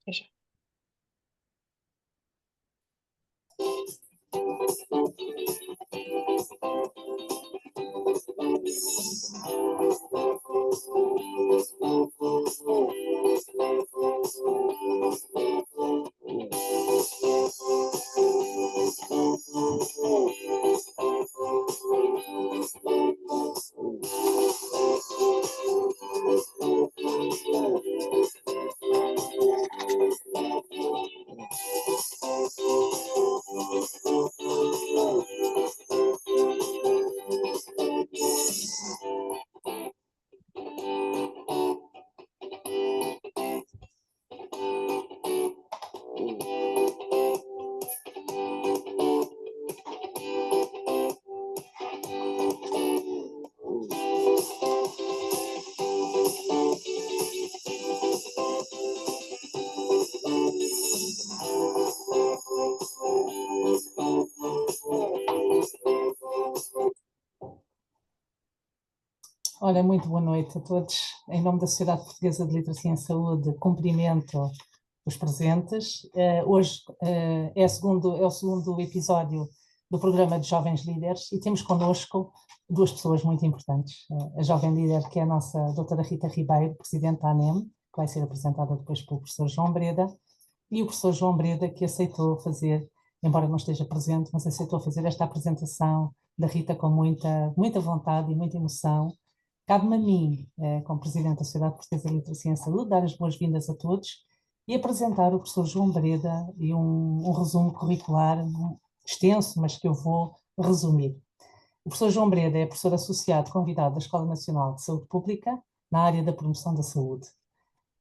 Até já. Olha, muito boa noite a todos. Em nome da Sociedade Portuguesa de Literacia em Saúde, cumprimento os presentes. Hoje é o segundo episódio do programa de Jovens Líderes e temos connosco duas pessoas muito importantes. A jovem líder, que é a nossa doutora Rita Ribeiro, presidente da ANEM, que vai ser apresentada depois pelo professor João Breda, e o professor João Breda, que aceitou fazer, embora não esteja presente, mas aceitou fazer esta apresentação da Rita com muita vontade e muita emoção. Cabe-me a mim, como Presidente da Sociedade Portuguesa de Literacia em Saúde, dar as boas-vindas a todos e apresentar o professor João Breda e um resumo curricular extenso, mas que eu vou resumir. O professor João Breda é professor associado convidado da Escola Nacional de Saúde Pública na área da promoção da saúde.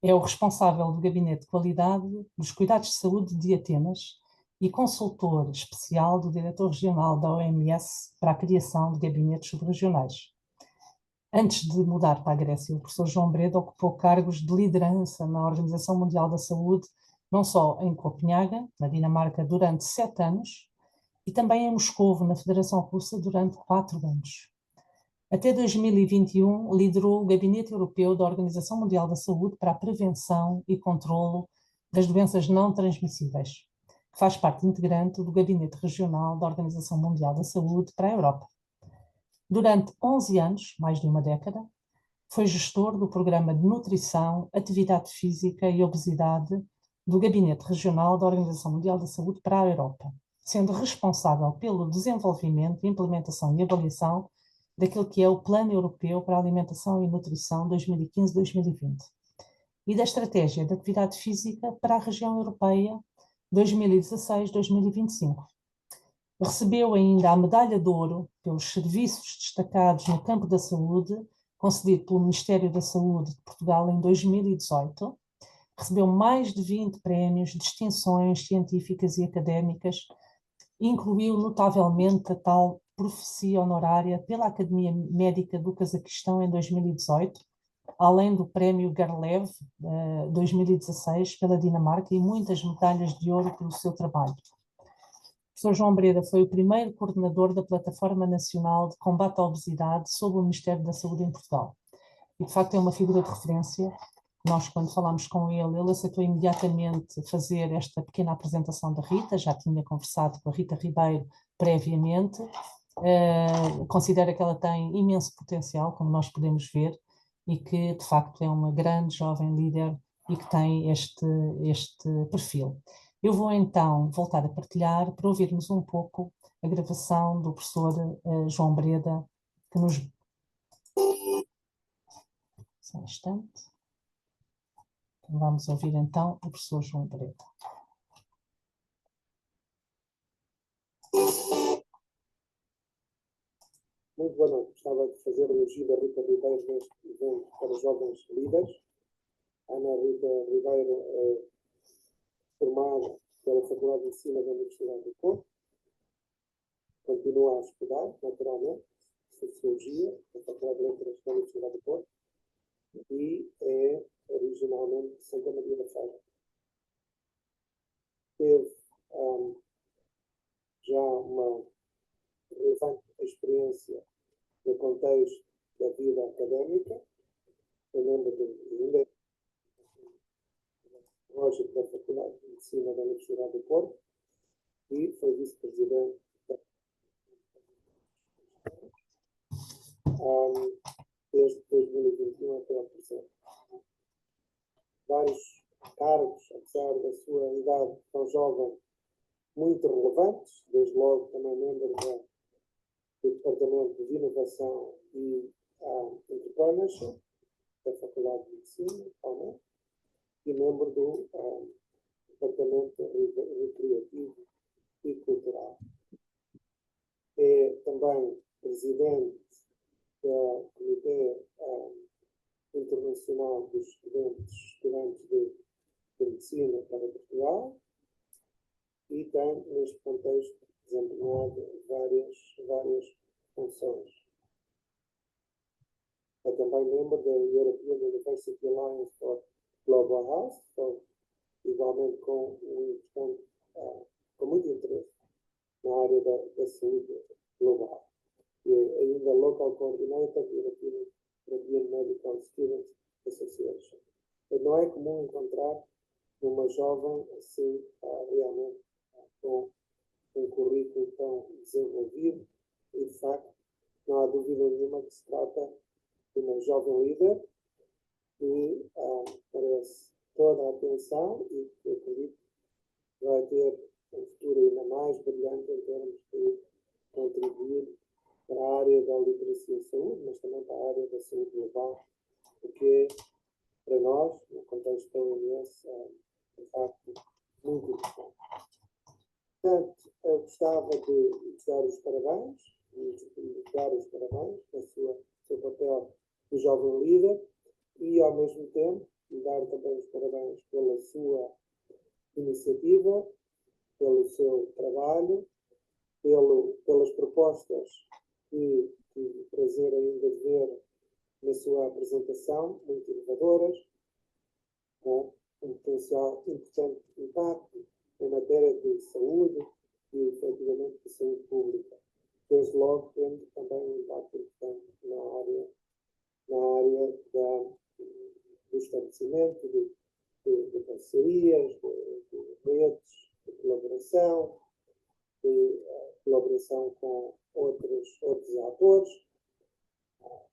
É o responsável do Gabinete de Qualidade dos Cuidados de Saúde de Atenas e consultor especial do Diretor Regional da OMS para a criação de gabinetes subregionais. Antes de mudar para a Grécia, o professor João Breda ocupou cargos de liderança na Organização Mundial da Saúde, não só em Copenhaga, na Dinamarca, durante 7 anos, e também em Moscovo, na Federação Russa, durante 4 anos. Até 2021, liderou o Gabinete Europeu da Organização Mundial da Saúde para a prevenção e controlo das doenças não transmissíveis, que faz parte integrante do Gabinete Regional da Organização Mundial da Saúde para a Europa. Durante 11 anos, mais de uma década, foi gestor do Programa de Nutrição, Atividade Física e Obesidade do Gabinete Regional da Organização Mundial da Saúde para a Europa, sendo responsável pelo desenvolvimento, implementação e avaliação daquilo que é o Plano Europeu para a Alimentação e Nutrição 2015-2020 e da Estratégia de Atividade Física para a Região Europeia 2016-2025. Recebeu ainda a Medalha de Ouro pelos serviços destacados no campo da saúde, concedido pelo Ministério da Saúde de Portugal em 2018. Recebeu mais de 20 prémios, distinções científicas e académicas, incluiu notavelmente a tal profecia honorária pela Academia Médica do Cazaquistão em 2018, além do Prémio Garlev 2016 pela Dinamarca e muitas medalhas de ouro pelo seu trabalho. O professor João Breda foi o primeiro coordenador da Plataforma Nacional de Combate à Obesidade sob o Ministério da Saúde em Portugal. E, de facto, é uma figura de referência. Nós, quando falámos com ele aceitou imediatamente fazer esta pequena apresentação da Rita, já tinha conversado com a Rita Ribeiro previamente. Considera que ela tem imenso potencial, como nós podemos ver, e que, de facto, é uma grande jovem líder e que tem este perfil. Eu vou então voltar a partilhar para ouvirmos um pouco a gravação do professor João Breda, que nos... Só um instante. Vamos ouvir então o professor João Breda. Muito boa noite. Gostava de fazer elogio da Rita Ribeiro neste evento para os jovens líderes. A Ana Rita Ribeiro é formada pela Faculdade de Medicina da Universidade do Porto. Continua a estudar, naturalmente, Sociologia, na Faculdade de Letras da Universidade do Porto. E é originalmente de Santa Maria da Feira. Teve já uma relevante experiência no contexto da vida académica. Eu lembro de ainda tecnológico da Faculdade de Medicina da Universidade do Porto e foi vice-presidente desde 2021 até ao presente. Vários cargos, apesar da sua idade tão jovem, muito relevantes, desde logo também membro do Departamento de Inovação e Entrepreneurship da Faculdade de Medicina, também, e membro do Departamento Recreativo e Cultural. É também presidente do Comitê Internacional dos Estudantes de Medicina para Portugal e tem, neste contexto, desempenhado várias funções. É também membro da European University Alliance for Global Health, igualmente com muito interesse na área da saúde global. E ainda Local Coordinator da European Medical Students Association. Não é comum encontrar uma jovem assim, realmente com um currículo tão desenvolvido e, de facto, não há dúvida nenhuma que se trata de uma jovem líder que merece toda a atenção e que, acredito, vai ter um futuro ainda mais brilhante em termos de contribuir para a área da literacia e saúde, mas também para a área da saúde global, porque para nós, no contexto da OMS, é de facto muito importante. Portanto, eu gostava de dar os parabéns, pelo seu papel de jovem líder e, ao mesmo tempo, dar também os parabéns pela sua iniciativa, pelo seu trabalho, pelas propostas que tive o prazer ainda de ver na sua apresentação, muito inovadoras, com um potencial importante impacto em matéria de saúde e, efetivamente, de saúde pública. Desde logo, tendo também um impacto importante na área do estabelecimento de parcerias, de redes, de colaboração, com outros atores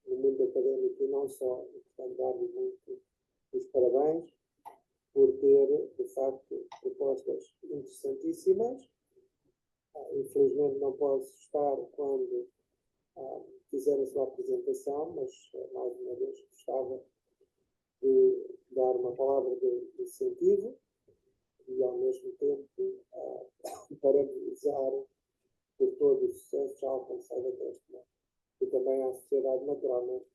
no mundo académico e não só. Portanto, dar-lhe muito os parabéns por ter, de facto, propostas interessantíssimas. Infelizmente não posso estar quando fizer a sua apresentação, mas mais uma vez gostava de dar uma palavra de incentivo e, ao mesmo tempo, parabenizar por todo o sucesso já alcançado até este momento. E também à sociedade, naturalmente,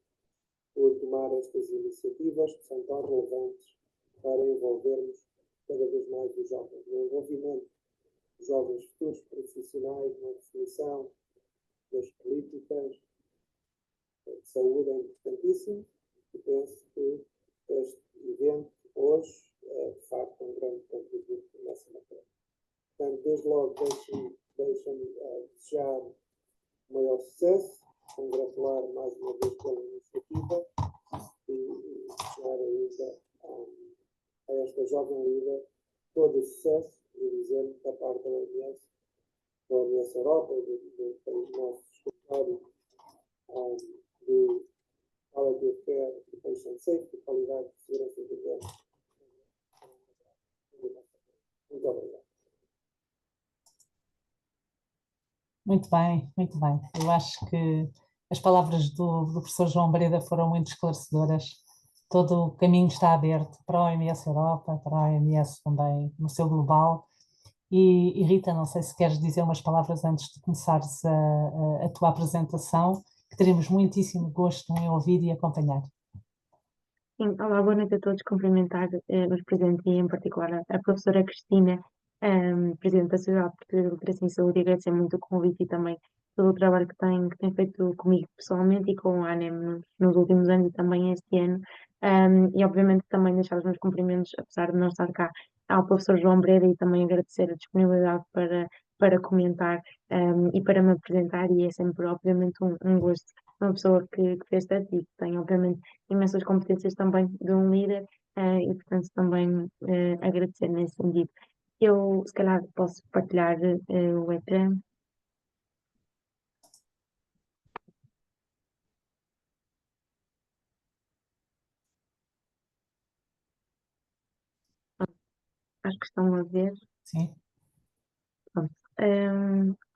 por tomar estas iniciativas que são tão relevantes para envolvermos cada vez mais os jovens. No envolvimento dos jovens futuros profissionais, na definição das políticas de saúde é importantíssimo e penso que este evento hoje é, de facto, um grande contributo nessa matéria. Portanto, desde logo, deixem-me desejar o maior sucesso, congratular mais uma vez pela iniciativa e desejar ainda a esta jovem líder todo o sucesso e dizer que, da parte da OMS Europa, do nosso escritório de Quality of Care e Patient Safety, qualidade de segurança de doença. Muito obrigado. Muito bem, muito bem. Eu acho que as palavras do professor João Breda foram muito esclarecedoras. Todo o caminho está aberto para a OMS Europa, para a OMS também no seu global. E Rita, não sei se queres dizer umas palavras antes de começares a tua apresentação, que teremos muitíssimo gosto em ouvir e acompanhar. Sim, olá, boa noite a todos. Cumprimentar os presentes e, em particular, a professora Cristina, Presidente da Sociedade Portuguesa de Literacia em Saúde, e agradecer muito o convite e também todo o trabalho que tem feito comigo pessoalmente e com a ANEM nos últimos anos e também este ano. E, obviamente, também deixar os meus cumprimentos, apesar de não estar cá, ao professor João Breda e também agradecer a disponibilidade para comentar e para me apresentar. E é sempre, obviamente, um gosto. Uma pessoa que fez tanto e que tem, obviamente, imensas competências também de um líder, e, portanto, também agradecer nesse sentido. Eu, se calhar, posso partilhar o ecrã. Acho que estão a ver. Sim. Pronto.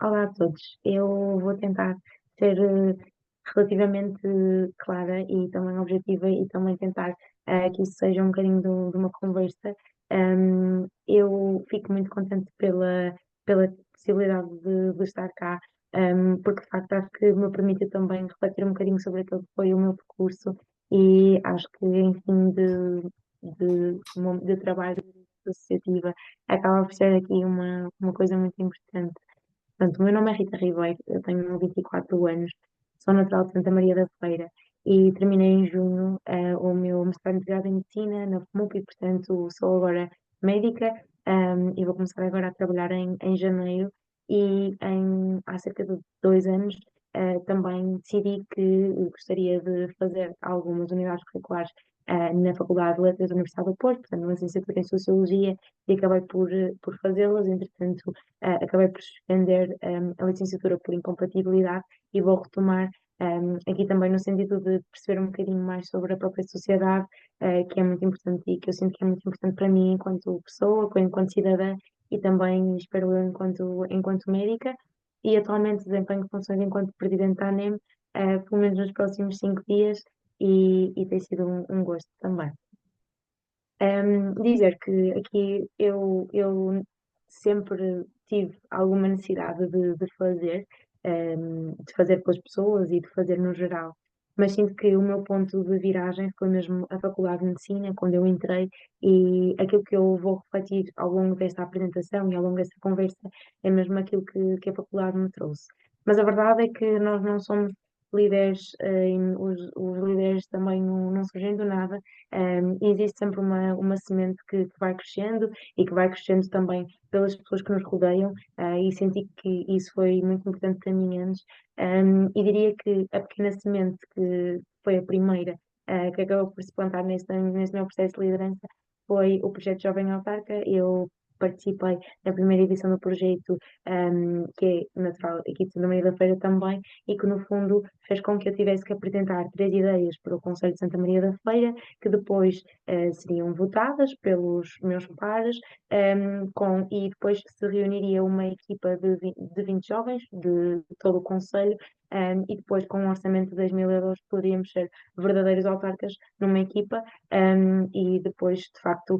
Olá a todos. Eu vou tentar ser relativamente clara e também objetiva e também tentar que isso seja um bocadinho de uma conversa. Eu fico muito contente pela possibilidade de estar cá, porque de facto acho que me permite também refletir um bocadinho sobre aquilo que foi o meu percurso e acho que, enfim, de trabalho associativa acaba por ser aqui uma coisa muito importante. Portanto, o meu nome é Rita Ribeiro, eu tenho 24 anos, sou natural de Santa Maria da Feira e terminei em junho o meu mestrado integrado em Medicina na FMUP e, portanto, sou agora médica e vou começar agora a trabalhar em janeiro e há cerca de 2 anos também decidi que gostaria de fazer algumas unidades curriculares na Faculdade de Letras da Universidade do Porto, portanto, uma licenciatura em Sociologia e acabei por fazê-las, entretanto acabei por suspender a licenciatura por incompatibilidade e vou retomar aqui também no sentido de perceber um bocadinho mais sobre a própria sociedade, que é muito importante e que eu sinto que é muito importante para mim enquanto pessoa, enquanto cidadã e também, espero eu, enquanto médica. E atualmente desempenho funções enquanto presidente da ANEM, pelo menos nos próximos 5 dias, e tem sido um gosto também. Dizer que aqui eu sempre tive alguma necessidade de fazer pelas pessoas e de fazer no geral, mas sinto que o meu ponto de viragem foi mesmo a Faculdade de Medicina, quando eu entrei, e aquilo que eu vou refletir ao longo desta apresentação e ao longo desta conversa é mesmo aquilo que a faculdade me trouxe. Mas a verdade é que nós não somos líderes, os líderes também não surgem do nada. Existe sempre uma semente que vai crescendo e que vai crescendo também pelas pessoas que nos rodeiam, e senti que isso foi muito importante para mim antes. E diria que a pequena semente que foi a primeira, que acabou por se plantar neste meu processo de liderança foi o projeto Jovem Autarca. Eu participei na primeira edição do projeto, que é natural aqui de Santa Maria da Feira também, e que no fundo fez com que eu tivesse que apresentar 3 ideias para o Conselho de Santa Maria da Feira, que depois seriam votadas pelos meus pares, e depois se reuniria uma equipa de 20 jovens de todo o Conselho, e depois com um orçamento de 10.000 euros poderíamos ser verdadeiros autarcas numa equipa, e depois de facto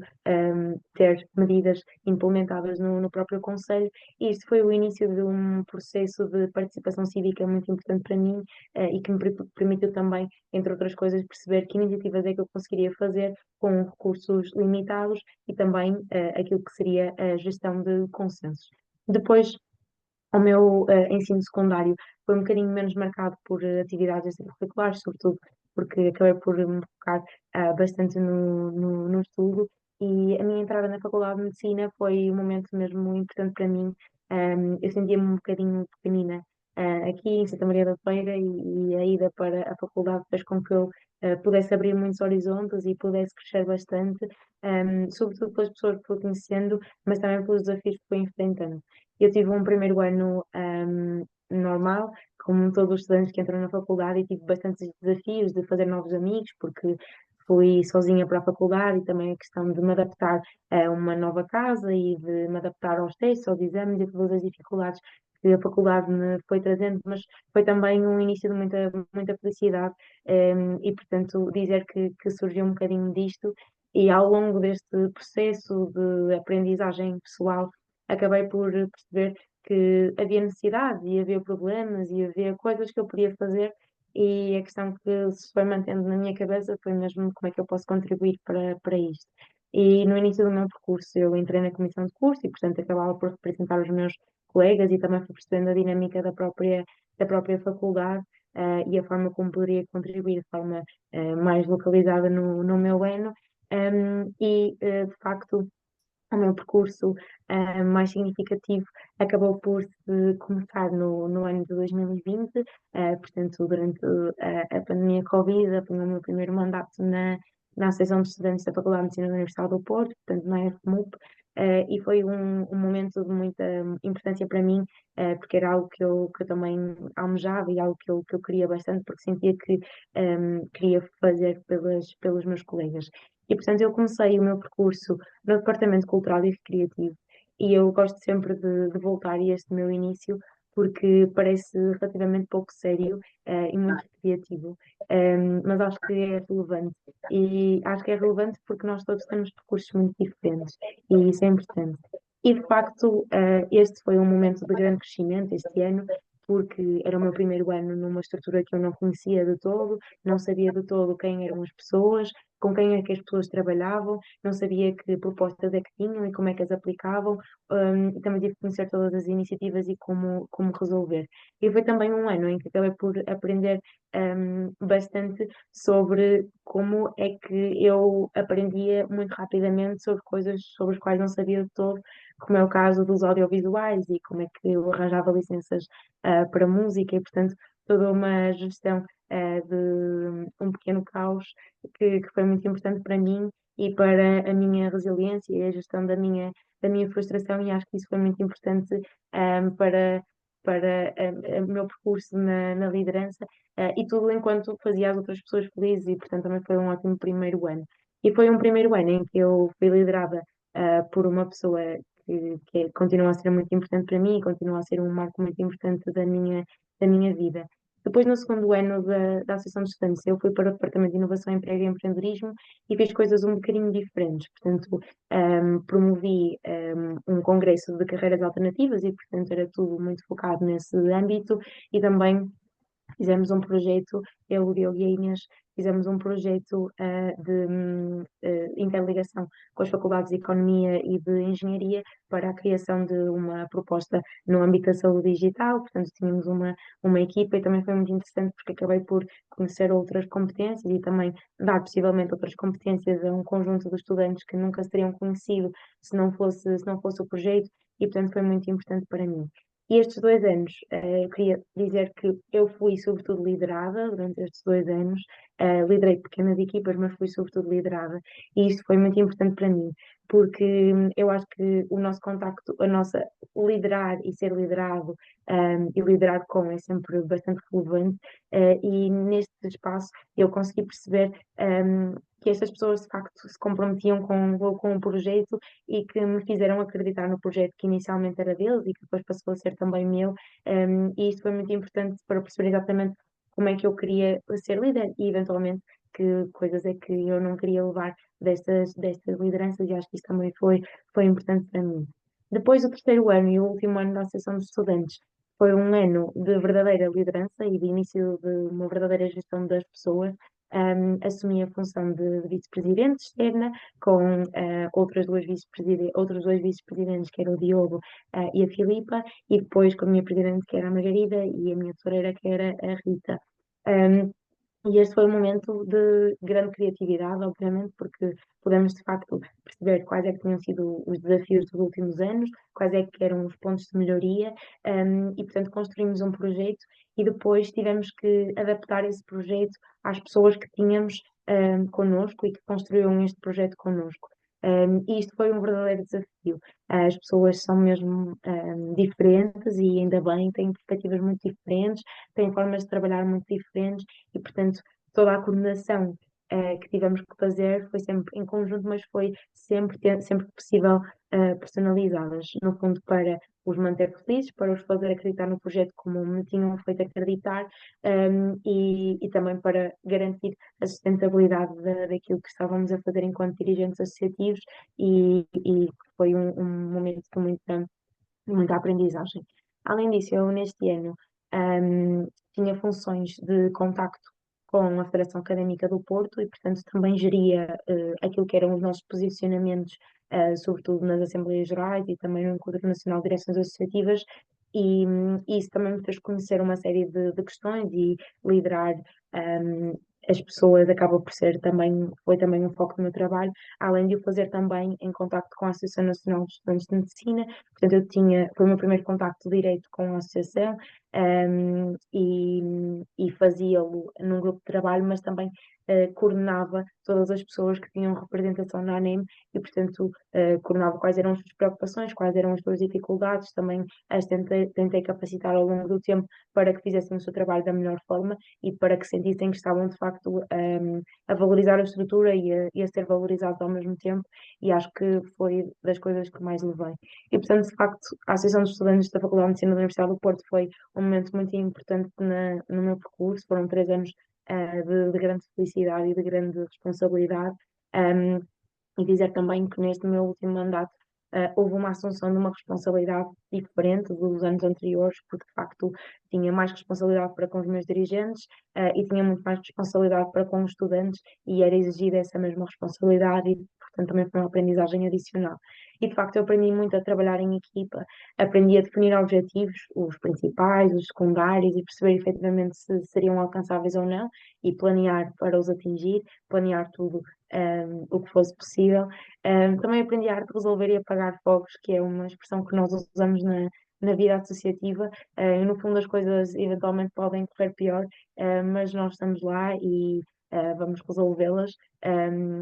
ter medidas implementadas no próprio Conselho. E isto foi o início de um processo de participação cívica muito importante para mim, e que me permitiu também, entre outras coisas, perceber que iniciativas é que eu conseguiria fazer com recursos limitados e também aquilo que seria a gestão de consensos. Depois, o meu ensino secundário foi um bocadinho menos marcado por atividades extracurriculares, sobretudo porque acabei por me focar bastante no estudo, e a minha entrada na Faculdade de Medicina foi um momento mesmo importante para mim. Eu sentia-me um bocadinho pequenina aqui em Santa Maria da Feira, e a ida para a faculdade fez com que eu pudesse abrir muitos horizontes e pudesse crescer bastante, sobretudo pelas pessoas que fui conhecendo, mas também pelos desafios que fui enfrentando. Eu tive um primeiro ano normal, como todos os estudantes que entram na faculdade, e tive bastantes desafios de fazer novos amigos, porque fui sozinha para a faculdade, e também a questão de me adaptar a uma nova casa e de me adaptar aos testes, aos exames e a todas as dificuldades que a faculdade me foi trazendo, mas foi também um início de muita felicidade, e portanto dizer que surgiu um bocadinho disto, e ao longo deste processo de aprendizagem pessoal acabei por perceber que havia necessidade e havia problemas e havia coisas que eu podia fazer, e a questão que se foi mantendo na minha cabeça foi mesmo como é que eu posso contribuir para isto. E no início do meu percurso eu entrei na comissão de curso e, portanto, acabava por representar os meus colegas e também fui percebendo a dinâmica da própria faculdade, e a forma como poderia contribuir de forma mais localizada no meu ano. De facto, o meu percurso mais significativo acabou por se começar no ano de 2020, portanto, durante a pandemia Covid, apanhei o meu primeiro mandato na Associação de Estudantes da Faculdade de Medicina da Universidade do Porto, portanto na FMUP, e foi um momento de muita importância para mim, porque era algo que eu também almejava e algo que eu queria bastante, porque sentia que queria fazer pelos meus colegas. E, portanto, eu comecei o meu percurso no Departamento Cultural e Recreativo, e eu gosto sempre de voltar a este meu início, porque parece relativamente pouco sério, e muito criativo, mas acho que é relevante. E acho que é relevante porque nós todos temos percursos muito diferentes, e isso é importante. E, de facto, este foi um momento de grande crescimento este ano, porque era o meu primeiro ano numa estrutura que eu não conhecia de todo, não sabia de todo quem eram as pessoas, com quem é que as pessoas trabalhavam, não sabia que propostas é que tinham e como é que as aplicavam, e também tive que conhecer todas as iniciativas e como resolver. E foi também um ano em que acabei por aprender bastante sobre como é que eu aprendia muito rapidamente sobre coisas sobre as quais não sabia de todo, como é o caso dos audiovisuais e como é que eu arranjava licenças para música e, portanto, toda uma gestão de um pequeno caos que foi muito importante para mim e para a minha resiliência e a gestão da minha frustração, e acho que isso foi muito importante para o meu percurso na liderança, e tudo enquanto fazia as outras pessoas felizes, e portanto também foi um ótimo primeiro ano. E foi um primeiro ano em que eu fui liderada por uma pessoa que continua a ser muito importante para mim e continua a ser um marco muito importante da minha vida. Depois, no segundo ano da Associação de Estudantes, eu fui para o Departamento de Inovação, Emprego e Empreendedorismo e fiz coisas um bocadinho diferentes. Portanto, promovi um congresso de carreiras alternativas e, portanto, era tudo muito focado nesse âmbito, e também fizemos um projeto, eu, o Diogo e a Inês, fizemos um projeto de interligação com as faculdades de Economia e de Engenharia para a criação de uma proposta no âmbito da saúde digital. Portanto, tínhamos uma equipa, e também foi muito interessante porque acabei por conhecer outras competências e também dar possivelmente outras competências a um conjunto de estudantes que nunca se teriam conhecido se não fosse o projeto, e portanto foi muito importante para mim. E estes 2 anos, eu queria dizer que eu fui sobretudo liderada durante estes 2 anos, liderei pequenas equipas, mas fui sobretudo liderada, e isto foi muito importante para mim, porque eu acho que o nosso contacto, a nossa liderar e ser liderado, e liderar com é sempre bastante relevante, e neste espaço eu consegui perceber que estas pessoas de facto se comprometiam com o projeto e que me fizeram acreditar no projeto que inicialmente era deles e que depois passou a ser também meu, e isto foi muito importante para perceber exatamente como é que eu queria ser líder e eventualmente que coisas é que eu não queria levar destas lideranças, e acho que isso também foi importante para mim. Depois, o terceiro ano e o último ano da Associação de Estudantes foi um ano de verdadeira liderança e de início de uma verdadeira gestão das pessoas. Assumi a função de vice-presidente externa, com outros dois vice-presidentes, que era o Diogo e a Filipa, e depois com a minha presidente, que era a Margarida, e a minha tesoureira, que era a Rita. Um, e este foi um momento de grande criatividade, obviamente, porque pudemos de facto perceber quais é que tinham sido os desafios dos últimos anos, quais é que eram os pontos de melhoria, e portanto construímos um projeto e depois tivemos que adaptar esse projeto às pessoas que tínhamos connosco e que construíram este projeto connosco. E isto foi um verdadeiro desafio. As pessoas são mesmo diferentes, e ainda bem, têm perspectivas muito diferentes, têm formas de trabalhar muito diferentes, e, portanto, toda a coordenação que tivemos que fazer foi sempre em conjunto, mas foi sempre que possível personalizadas, no fundo, para os manter felizes, para os fazer acreditar no projeto como me tinham feito acreditar, e também para garantir a sustentabilidade daquilo que estávamos a fazer enquanto dirigentes associativos, e foi um momento de muita aprendizagem. Além disso, eu neste ano tinha funções de contacto com a Federação Académica do Porto e, portanto, também geria aquilo que eram os nossos posicionamentos, sobretudo nas Assembleias Gerais e também no Encontro Nacional de Direções Associativas, e isso também me fez conhecer uma série de questões, e liderar as pessoas foi também um foco do meu trabalho, além de o fazer também em contacto com a Associação Nacional de Estudantes de Medicina. Portanto, foi o meu primeiro contacto direto com a associação, e fazia-lo num grupo de trabalho, mas também coordenava todas as pessoas que tinham representação na ANEM e, portanto, coordenava quais eram as suas preocupações, quais eram as suas dificuldades, também as tentei capacitar ao longo do tempo para que fizessem o seu trabalho da melhor forma e para que sentissem que estavam, de facto, a valorizar a estrutura e a ser valorizados ao mesmo tempo, e acho que foi das coisas que mais levei. E, portanto, de facto, a Associação de Estudantes da Faculdade de Medicina da Universidade do Porto foi um momento muito importante no meu percurso. Foram 3 anos de grande felicidade e de grande responsabilidade. Um, e dizer também que neste meu último mandato houve uma assunção de uma responsabilidade diferente dos anos anteriores, porque de facto tinha mais responsabilidade para com os meus dirigentes e tinha muito mais responsabilidade para com os estudantes e era exigida essa mesma responsabilidade e, portanto, também foi uma aprendizagem adicional. E de facto eu aprendi muito a trabalhar em equipa, aprendi a definir objetivos, os principais, os secundários e perceber efetivamente se seriam alcançáveis ou não e planear para os atingir, planear tudo o que fosse possível. Também aprendi a arte de resolver e apagar fogos, que é uma expressão que nós usamos na vida associativa. E no fundo as coisas eventualmente podem correr pior, mas nós estamos lá e vamos resolvê-las,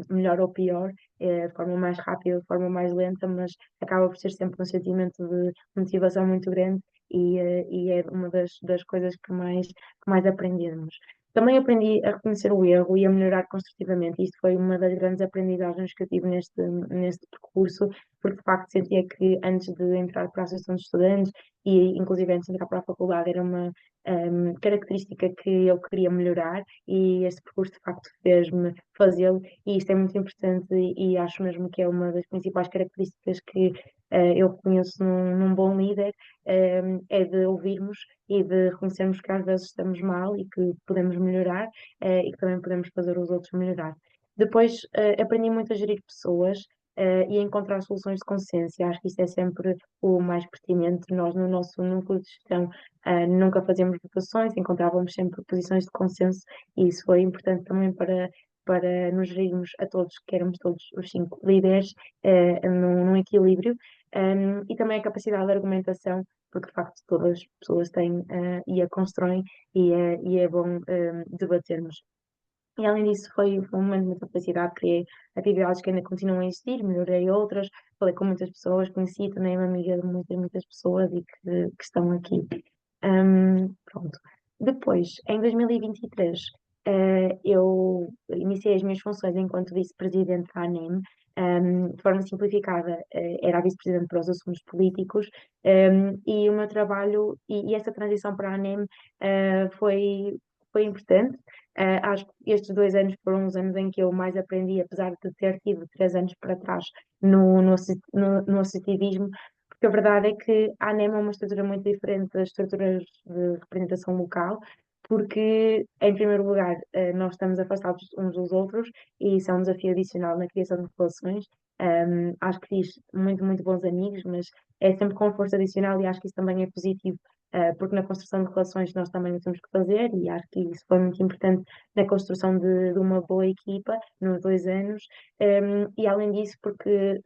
melhor ou pior, de forma mais rápida, de forma mais lenta, mas acaba por ser sempre um sentimento de motivação muito grande e é uma das coisas que mais aprendemos. Também aprendi a reconhecer o erro e a melhorar construtivamente. Isto foi uma das grandes aprendizagens que eu tive neste percurso, porque de facto sentia que antes de entrar para a Associação de Estudantes e inclusive antes de entrar para a faculdade era uma característica que eu queria melhorar e este percurso de facto fez-me fazê-lo e isto é muito importante e acho mesmo que é uma das principais características que eu reconheço num bom líder, é de ouvirmos e de reconhecermos que às vezes estamos mal e que podemos melhorar, e que também podemos fazer os outros melhorar. Depois, aprendi muito a gerir pessoas, e a encontrar soluções de consciência. Acho que isso é sempre o mais pertinente. Nós, no nosso núcleo de gestão, nunca fazíamos votações, encontrávamos sempre posições de consenso e isso foi importante também para nos gerirmos a todos, que éramos todos os 5 líderes, num equilíbrio. E também a capacidade de argumentação, porque de facto todas as pessoas têm e a constroem e é bom debatermos. E além disso, foi um momento de muita felicidade. Criei atividades que ainda continuam a existir, melhorei outras, falei com muitas pessoas, conheci também uma amiga de muitas pessoas e que estão aqui. Pronto. Depois, em 2023, eu iniciei as minhas funções enquanto vice-presidente da ANEM. De forma simplificada, era a vice-presidente para os assuntos políticos, e o meu trabalho e essa transição para a ANEM foi importante. Acho que estes 2 anos foram os anos em que eu mais aprendi, apesar de ter tido 3 anos para trás no associativismo, porque a verdade é que a ANEM é uma estrutura muito diferente das estruturas de representação local, porque, em primeiro lugar, nós estamos afastados uns dos outros e isso é um desafio adicional na criação de relações. Acho que fiz muito, muito bons amigos, mas é sempre com força adicional e acho que isso também é positivo, porque na construção de relações nós também o temos que fazer e acho que isso foi muito importante na construção de uma boa equipa nos 2 anos. E além disso, porque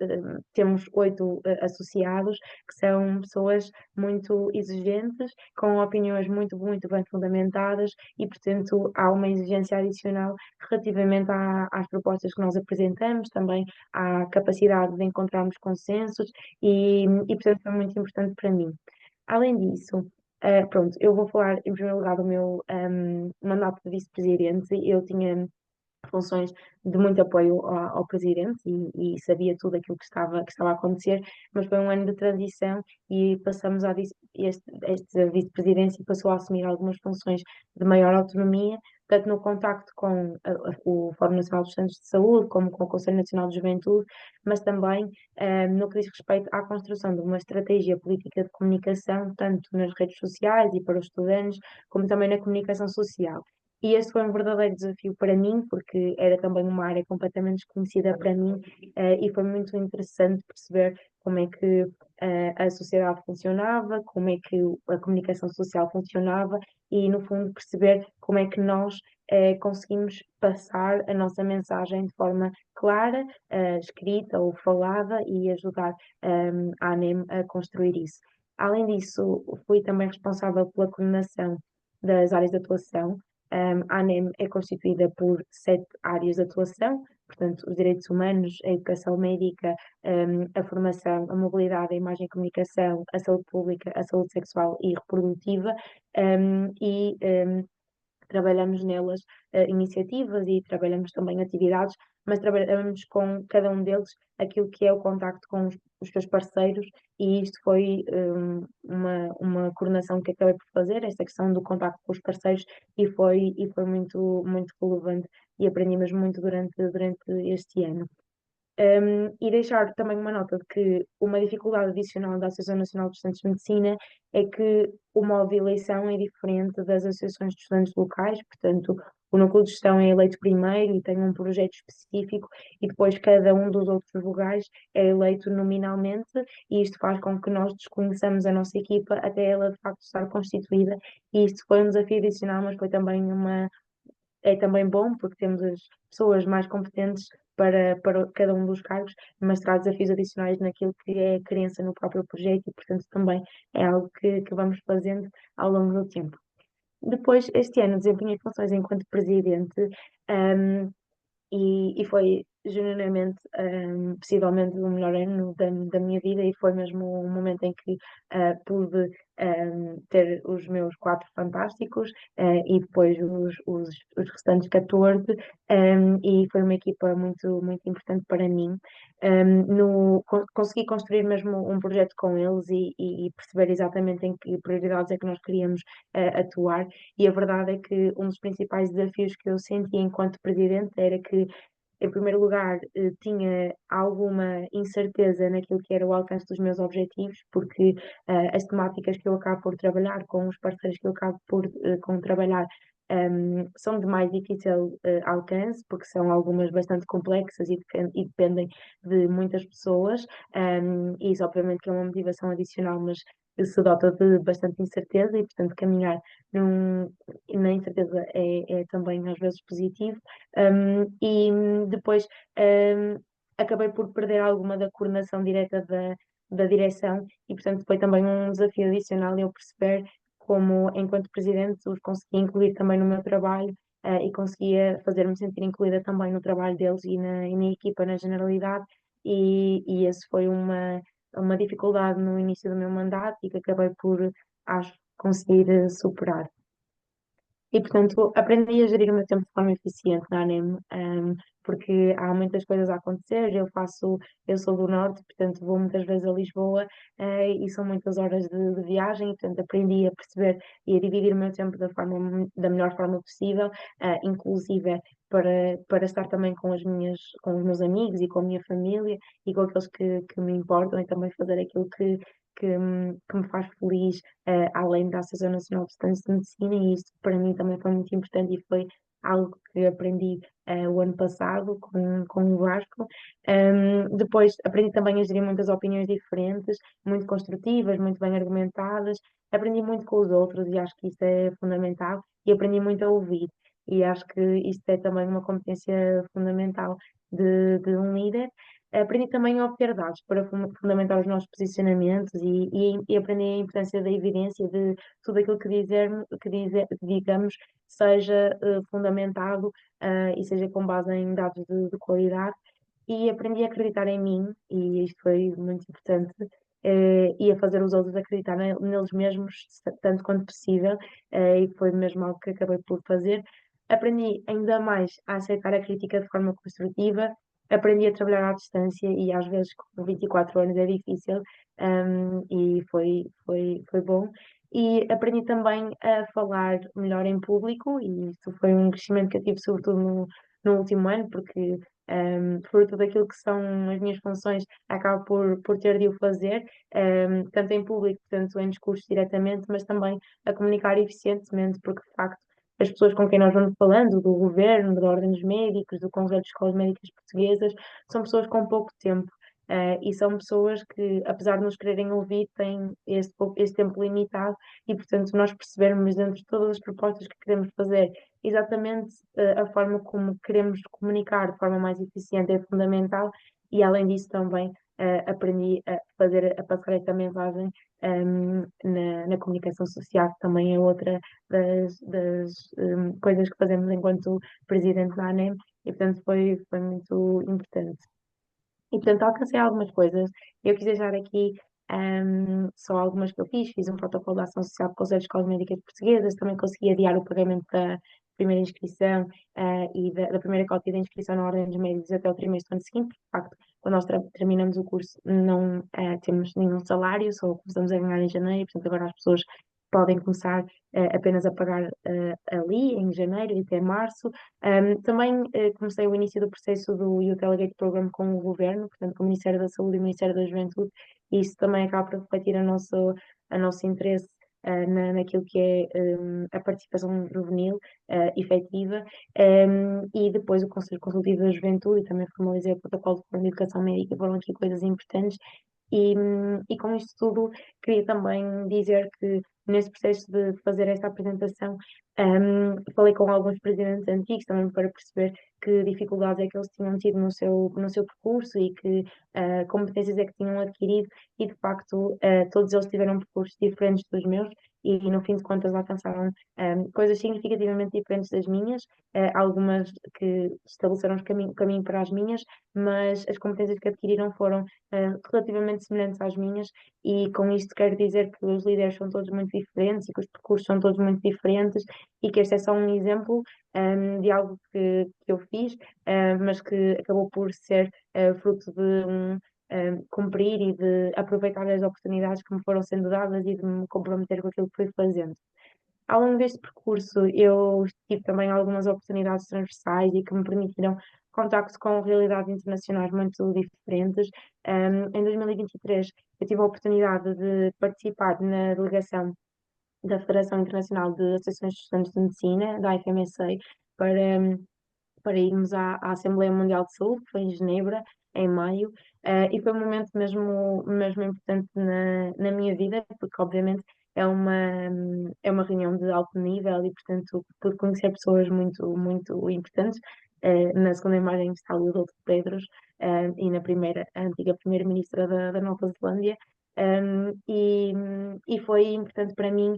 temos 8 associados que são pessoas muito exigentes, com opiniões muito, muito bem fundamentadas e, portanto, há uma exigência adicional relativamente às propostas que nós apresentamos, também à capacidade de encontrarmos consensos portanto, foi muito importante para mim. Além disso, pronto, eu vou falar em primeiro lugar do meu mandato de vice-presidente. Eu tinha funções de muito apoio ao presidente e sabia tudo aquilo que estava a acontecer, mas foi um ano de transição e passamos esta vice-presidência passou a assumir algumas funções de maior autonomia, tanto no contacto com o Fórum Nacional dos Centros de Saúde, como com o Conselho Nacional de Juventude, mas também no que diz respeito à construção de uma estratégia política de comunicação, tanto nas redes sociais e para os estudantes, como também na comunicação social. E este foi um verdadeiro desafio para mim, porque era também uma área completamente desconhecida para mim, e foi muito interessante perceber como é que a sociedade funcionava, como é que a comunicação social funcionava e, no fundo, perceber como é que nós conseguimos passar a nossa mensagem de forma clara, escrita ou falada e ajudar a ANEM a construir isso. Além disso, fui também responsável pela coordenação das áreas de atuação. A ANEM é constituída por 7 áreas de atuação, portanto, os direitos humanos, a educação médica, a formação, a mobilidade, a imagem e comunicação, a saúde pública, a saúde sexual e reprodutiva, e trabalhamos nelas iniciativas e trabalhamos também atividades, mas trabalhamos com cada um deles aquilo que é o contacto com os seus parceiros, e isto foi uma coordenação que acabei por fazer, esta questão do contacto com os parceiros, e foi muito, muito relevante, e aprendi mesmo muito durante este ano. E deixar também uma nota de que uma dificuldade adicional da Associação Nacional de Estudantes de Medicina é que o modo de eleição é diferente das associações de estudantes locais, portanto, o núcleo de gestão é eleito primeiro e tem um projeto específico, e depois cada um dos outros vogais é eleito nominalmente, e isto faz com que nós desconheçamos a nossa equipa até ela de facto estar constituída, e isto foi um desafio adicional, mas foi também é também bom, porque temos as pessoas mais competentes para cada um dos cargos, mas traz desafios adicionais naquilo que é a crença no próprio projeto, e, portanto, também é algo que vamos fazendo ao longo do tempo. Depois, este ano, desempenhei funções enquanto presidente, um, e foi genuinamente, possivelmente o melhor ano da minha vida, e foi mesmo um momento em que pude ter os meus 4 fantásticos, e depois os restantes 14, e foi uma equipa muito, muito importante para mim. Consegui construir mesmo um projeto com eles, e perceber exatamente em que prioridades é que nós queríamos atuar, e a verdade é que um dos principais desafios que eu senti enquanto presidente era que, em primeiro lugar, tinha alguma incerteza naquilo que era o alcance dos meus objetivos, porque as temáticas que eu acabo por trabalhar, com os parceiros que eu acabo por trabalhar, são de mais difícil alcance, porque são algumas bastante complexas e dependem de muitas pessoas, e isso obviamente que é uma motivação adicional, mas se dota de bastante incerteza, e portanto caminhar na incerteza é também às vezes positivo. E depois acabei por perder alguma da coordenação direta da direção, e portanto foi também um desafio adicional eu perceber como, enquanto presidente, os conseguia incluir também no meu trabalho, e conseguia fazer-me sentir incluída também no trabalho deles e na equipa na generalidade, e esse foi uma dificuldade no início do meu mandato, e que acabei por, acho, conseguir superar. E, portanto, aprendi a gerir o meu tempo de forma eficiente na ANEM, porque há muitas coisas a acontecer. Eu sou do Norte, portanto, vou muitas vezes a Lisboa, e são muitas horas de viagem, e, portanto, aprendi a perceber e a dividir o meu tempo da melhor forma possível, inclusive para estar também com os meus amigos e com a minha família, e com aqueles que me importam, e também fazer aquilo que me faz feliz, além da Associação Nacional de Estudantes de Medicina, e isto para mim também foi muito importante, e foi algo que aprendi o ano passado com o Vasco. Depois aprendi também a gerir muitas opiniões diferentes, muito construtivas, muito bem argumentadas. Aprendi muito com os outros, e acho que isso é fundamental, e aprendi muito a ouvir. E acho que isto é também uma competência fundamental de um líder. Aprendi também a obter dados para fundamentar os nossos posicionamentos, e aprendi a importância da evidência, de tudo aquilo que digamos seja fundamentado, e seja com base em dados de qualidade, e aprendi a acreditar em mim, e isto foi muito importante, e a fazer os outros acreditar neles mesmos tanto quanto possível, e foi mesmo algo que acabei por fazer. Aprendi ainda mais a aceitar a crítica de forma construtiva. Aprendi a trabalhar à distância, e às vezes com 24 anos é difícil, e foi bom. E aprendi também a falar melhor em público, e isso foi um crescimento que eu tive sobretudo no último ano, porque fruto daquilo que são as minhas funções, acabo por ter de o fazer, tanto em público, tanto em discurso diretamente, mas também a comunicar eficientemente, porque de facto as pessoas com quem nós vamos falando, do governo, da Ordem dos Médicos, do Conselho de Escolas Médicas Portuguesas, são pessoas com pouco tempo, e são pessoas que, apesar de nos quererem ouvir, têm este tempo limitado, e, portanto, nós percebermos dentro de todas as propostas que queremos fazer exatamente a forma como queremos comunicar de forma mais eficiente é fundamental, e, além disso, também aprendi a passar esta mensagem na comunicação social, que também é outra das coisas que fazemos enquanto presidente da ANEM, e portanto foi muito importante. E portanto alcancei algumas coisas. Eu quis deixar aqui só algumas que eu fiz um protocolo de ação social com o Conselho de Escolas Médicas Portuguesas, também consegui adiar o pagamento da primeira inscrição e da primeira cópia da inscrição na Ordem dos Médicos até o trimestre do ano seguinte, porque, de facto, quando nós terminamos o curso não temos nenhum salário, só começamos a ganhar em janeiro, e, portanto agora as pessoas podem começar apenas a pagar ali em janeiro e até março. Também comecei o início do processo do Youth Delegate Program com o Governo, portanto com o Ministério da Saúde e o Ministério da Juventude, e isso também acaba por refletir a nosso interesse naquilo que é a participação juvenil efetiva, e depois o Conselho Consultivo da Juventude, e também formalizei o protocolo de Plano de Educação Médica, foram aqui coisas importantes. E com isto tudo, queria também dizer que nesse processo de fazer esta apresentação, falei com alguns presidentes antigos também para perceber que dificuldades é que eles tinham tido no seu percurso e que competências é que tinham adquirido, e de facto todos eles tiveram percursos diferentes dos meus, e no fim de contas alcançaram coisas significativamente diferentes das minhas, algumas que estabeleceram o caminho para as minhas, mas as competências que adquiriram foram relativamente semelhantes às minhas, e com isto quero dizer que os líderes são todos muito diferentes e que os percursos são todos muito diferentes, e que este é só um exemplo de algo que eu fiz, mas que acabou por ser fruto de cumprir e de aproveitar as oportunidades que me foram sendo dadas e de me comprometer com aquilo que fui fazendo. Ao longo deste percurso, eu tive também algumas oportunidades transversais e que me permitiram contacto com realidades internacionais muito diferentes. Em 2023, eu tive a oportunidade de participar na delegação da Federação Internacional de Associações de Estudantes de Medicina, da IFMSA, para, para irmos à Assembleia Mundial de Saúde, que foi em Genebra, em maio, e foi um momento mesmo importante na minha vida, porque obviamente é uma reunião de alto nível e, portanto, pude conhecer pessoas muito, muito importantes. Na segunda imagem está o Dr. Pedros, e na primeira, a antiga primeira-ministra da Nova Zelândia. E foi importante para mim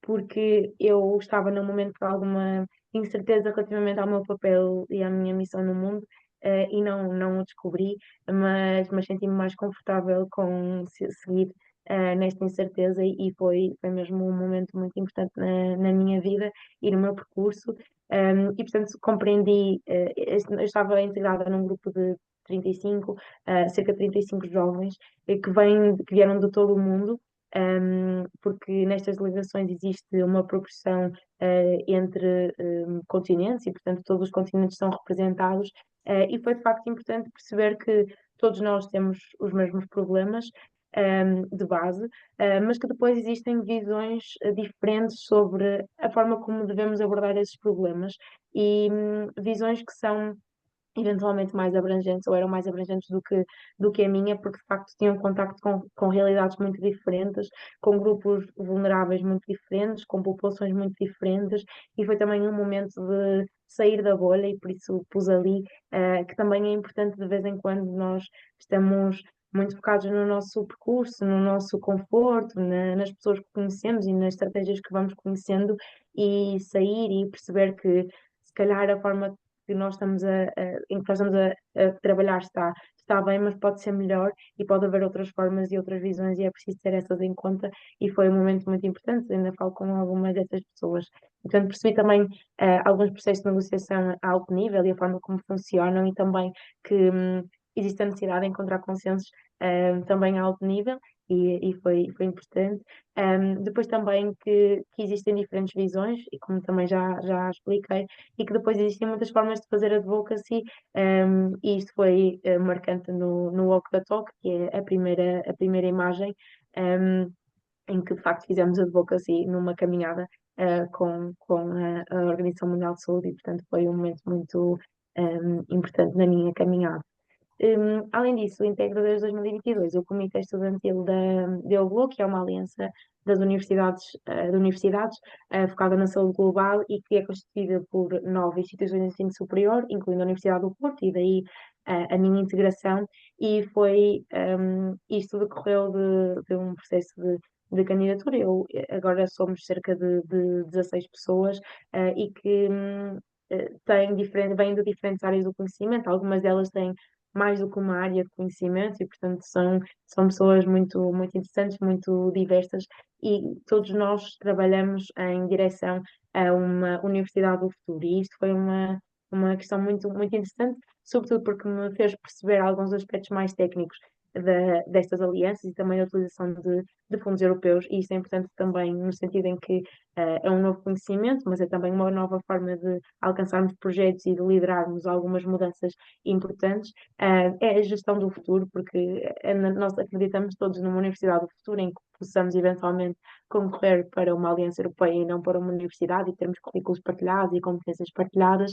porque eu estava num momento de alguma incerteza relativamente ao meu papel e à minha missão no mundo, e não o descobri, mas senti-me mais confortável com seguir nesta incerteza, e foi mesmo um momento muito importante na minha vida e no meu percurso. E portanto compreendi, eu estava integrada num grupo de 35, cerca de 35 jovens, que vieram de todo o mundo, porque nestas delegações existe uma progressão entre continentes, e, portanto, todos os continentes são representados, e foi de facto importante perceber que todos nós temos os mesmos problemas de base, mas que depois existem visões diferentes sobre a forma como devemos abordar esses problemas, e visões que são eventualmente mais abrangentes, ou eram mais abrangentes do que a minha, porque de facto tinham contacto com realidades muito diferentes, com grupos vulneráveis muito diferentes, com populações muito diferentes, e foi também um momento de sair da bolha, e por isso pus ali que também é importante de vez em quando nós estamos muito focados no nosso percurso, no nosso conforto, nas pessoas que conhecemos e nas estratégias que vamos conhecendo, e sair e perceber que se calhar a forma que nós estamos em que nós estamos a trabalhar está bem, mas pode ser melhor, e pode haver outras formas e outras visões, e é preciso ter essas em conta, e foi um momento muito importante, ainda falo com algumas dessas pessoas. Portanto, percebi também alguns processos de negociação a alto nível e a forma como funcionam, e também que existe a necessidade de encontrar consensos também a alto nível, e foi importante. Depois também que existem diferentes visões, e como também já expliquei, e que depois existem muitas formas de fazer advocacy, e isto foi marcante no Walk the Talk, que é a primeira imagem, em que de facto fizemos advocacy numa caminhada com a Organização Mundial de Saúde, e portanto foi um momento muito importante na minha caminhada. Além disso, integro desde 2022 o Comitê Estudantil da DEUGLO, que é uma aliança das universidades focada na saúde global, e que é constituída por 9 instituições de ensino superior, incluindo a Universidade do Porto, e daí a minha integração. e isto decorreu de um processo de candidatura. Agora somos cerca de 16 pessoas e que vêm de diferentes áreas do conhecimento, algumas delas têm mais do que uma área de conhecimento e, portanto, são pessoas muito interessantes, muito diversas e todos nós trabalhamos em direção a uma Universidade do Futuro. E isto foi uma questão muito interessante, sobretudo porque me fez perceber alguns aspectos mais técnicos destas alianças e também a utilização de fundos europeus, e isto é importante também no sentido em que é um novo conhecimento, mas é também uma nova forma de alcançarmos projetos e de liderarmos algumas mudanças importantes. É a gestão do futuro, porque nós acreditamos todos numa universidade do futuro em que possamos eventualmente concorrer para uma aliança europeia e não para uma universidade e termos currículos partilhados e competências partilhadas.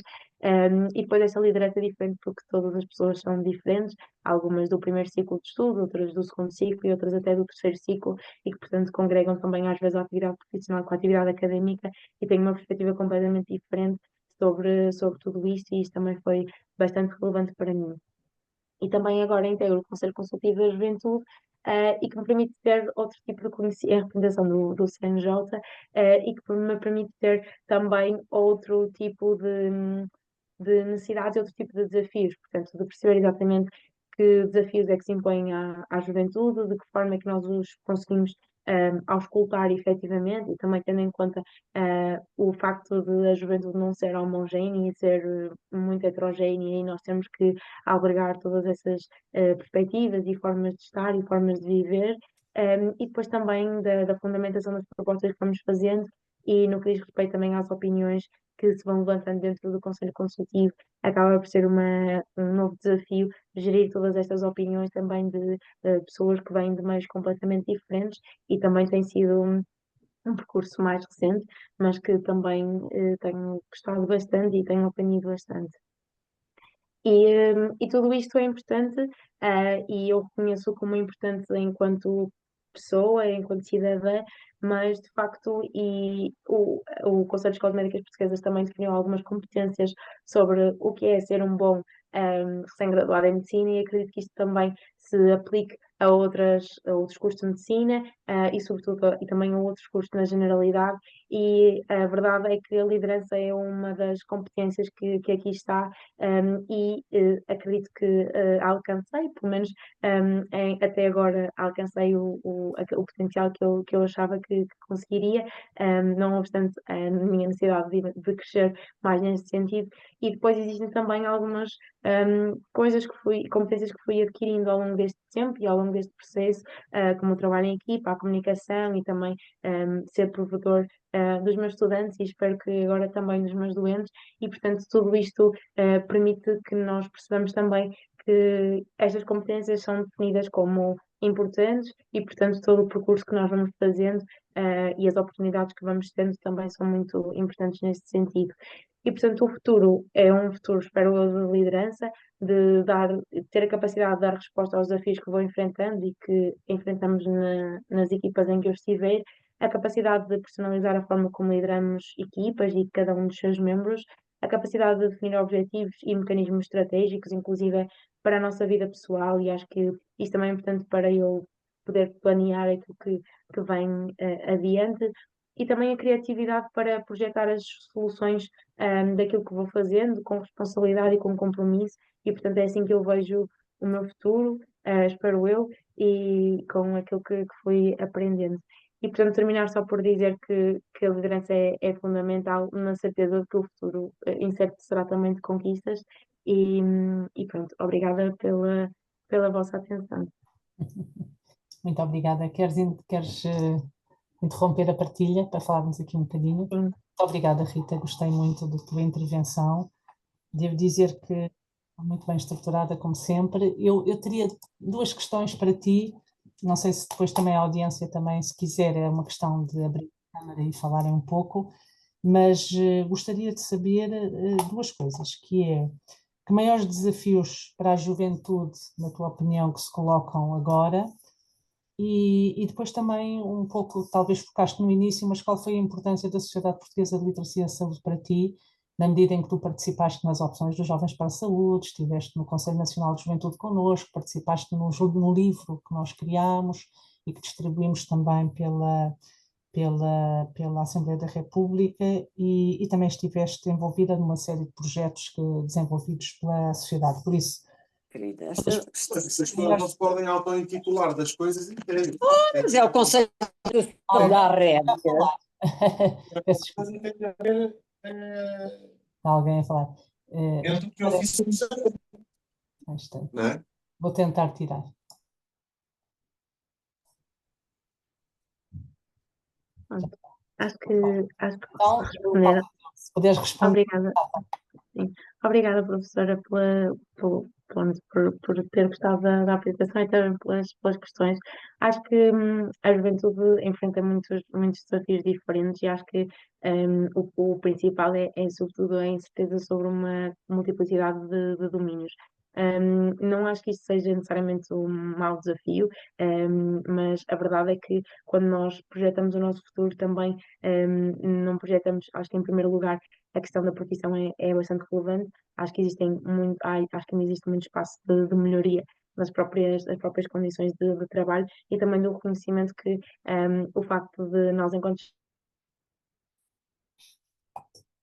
E depois essa liderança é diferente porque todas as pessoas são diferentes, algumas do primeiro ciclo de estudo, outras do segundo ciclo e outras até do terceiro ciclo, e que, portanto, congregam também às vezes a atividade profissional com a atividade académica e têm uma perspectiva completamente diferente sobre tudo isto, e isto também foi bastante relevante para mim. E também agora integro o Conselho Consultivo da Juventude, e que me permite ter outro tipo de conhecimento, a representação do CNJ, e que me permite ter também outro tipo de necessidades, outro tipo de desafios, portanto, de perceber exatamente que desafios é que se impõem à juventude, de que forma é que nós os conseguimos auscultar efetivamente, e também tendo em conta o facto de a juventude não ser homogénea e ser muito heterogénea, e nós temos que albergar todas essas perspectivas e formas de estar e formas de viver, e depois também da fundamentação das propostas que vamos fazendo, e no que diz respeito também às opiniões que se vão levantando dentro do Conselho Consultivo, acaba por ser um novo desafio gerir todas estas opiniões também de pessoas que vêm de meios completamente diferentes, e também tem sido um percurso mais recente, mas que também tenho gostado bastante e tenho aprendido bastante. E tudo isto é importante, e eu reconheço como importante enquanto pessoa, enquanto cidadã, mas de facto, o Conselho de Escolas Médicas Portuguesas também definiu algumas competências sobre o que é ser um bom recém-graduado em medicina, e acredito que isto também se aplique a outros cursos de medicina, e sobretudo e também a outros cursos na generalidade, e a verdade é que a liderança é uma das competências que aqui está, e acredito que alcancei, pelo menos até agora alcancei o potencial que eu achava que conseguiria, não obstante a minha necessidade de crescer mais nesse sentido. E depois existem também algumas competências que fui adquirindo ao longo deste tempo e ao longo deste processo, como o trabalho em equipa, a comunicação e também ser provedor dos meus estudantes, e espero que agora também dos meus doentes, e portanto tudo isto permite que nós percebamos também que estas competências são definidas como importantes, e portanto todo o percurso que nós vamos fazendo e as oportunidades que vamos tendo também são muito importantes neste sentido. E portanto o futuro é um futuro, espero eu, de liderança, de ter a capacidade de dar resposta aos desafios que vou enfrentando e que enfrentamos nas equipas em que eu estiver, a capacidade de personalizar a forma como lideramos equipas e cada um dos seus membros, a capacidade de definir objetivos e mecanismos estratégicos, inclusive para a nossa vida pessoal, e acho que isto também é importante para eu poder planear aquilo que vem adiante, e também a criatividade para projetar as soluções daquilo que vou fazendo, com responsabilidade e com compromisso, e portanto é assim que eu vejo o meu futuro, espero eu, e com aquilo que fui aprendendo. E, portanto, terminar só por dizer que a liderança é fundamental, na certeza de que o futuro incerto será também de conquistas. E pronto, obrigada pela vossa atenção. Muito obrigada. Queres interromper a partilha para falarmos aqui um bocadinho? Sim. Muito obrigada, Rita. Gostei muito da tua intervenção. Devo dizer que está muito bem estruturada, como sempre. Eu teria duas questões para ti. Não sei se depois também a audiência também, se quiser, é uma questão de abrir a câmara e falarem um pouco, mas gostaria de saber duas coisas, que é que maiores desafios para a juventude, na tua opinião, que se colocam agora, e depois também um pouco, talvez focaste no início, mas qual foi a importância da Sociedade Portuguesa de Literacia e Saúde para ti, na medida em que tu participaste nas opções dos Jovens para a Saúde, estiveste no Conselho Nacional de Juventude connosco, participaste no livro que nós criámos e que distribuímos também pela Assembleia da República e também estiveste envolvida numa série de projetos desenvolvidos pela sociedade. Por isso, Querida, Essas pessoas não se podem auto-intitular das coisas e querem. mas é o conceito da rede. peço desculpa, Mas tem a ver há alguém a falar. entre o que eu fiz e Um instante. não é? Vou tentar tirar. Pronto. Acho que Então, responder. se puderes responder. Obrigada. Sim. Obrigada, professora, por ter gostado da apresentação e também pelas questões. Acho que a juventude enfrenta muitos desafios diferentes e acho que o principal é, sobretudo, a incerteza sobre uma multiplicidade de domínios. Não acho que isto seja necessariamente um mau desafio, mas a verdade é que quando nós projetamos o nosso futuro também não projetamos, acho que em primeiro lugar, a questão da profissão é bastante relevante. Acho que acho que ainda existe muito espaço de melhoria das próprias condições de trabalho e também do reconhecimento que o facto de nós, enquanto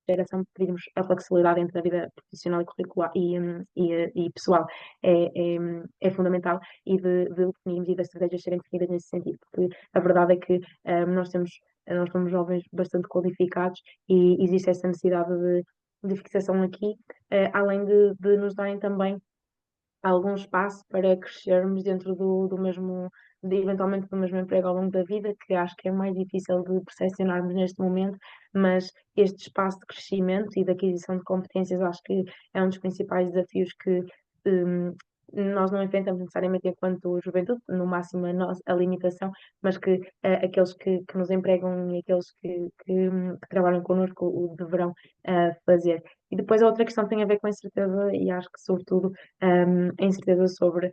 geração, pedirmos a flexibilidade entre a vida profissional e curricular e pessoal é fundamental e de definirmos e das estratégias serem definidas nesse sentido, porque a verdade é que nós somos jovens bastante qualificados e existe essa necessidade de fixação aqui, além de nos darem também algum espaço para crescermos dentro eventualmente do mesmo emprego ao longo da vida, que acho que é mais difícil de percepcionarmos neste momento, mas este espaço de crescimento e de aquisição de competências acho que é um dos principais desafios que hum, nós não enfrentamos necessariamente enquanto juventude, no máximo a limitação, mas que aqueles que nos empregam e aqueles que trabalham connosco o deverão fazer. E depois a outra questão tem a ver com a incerteza e acho que sobretudo a incerteza sobre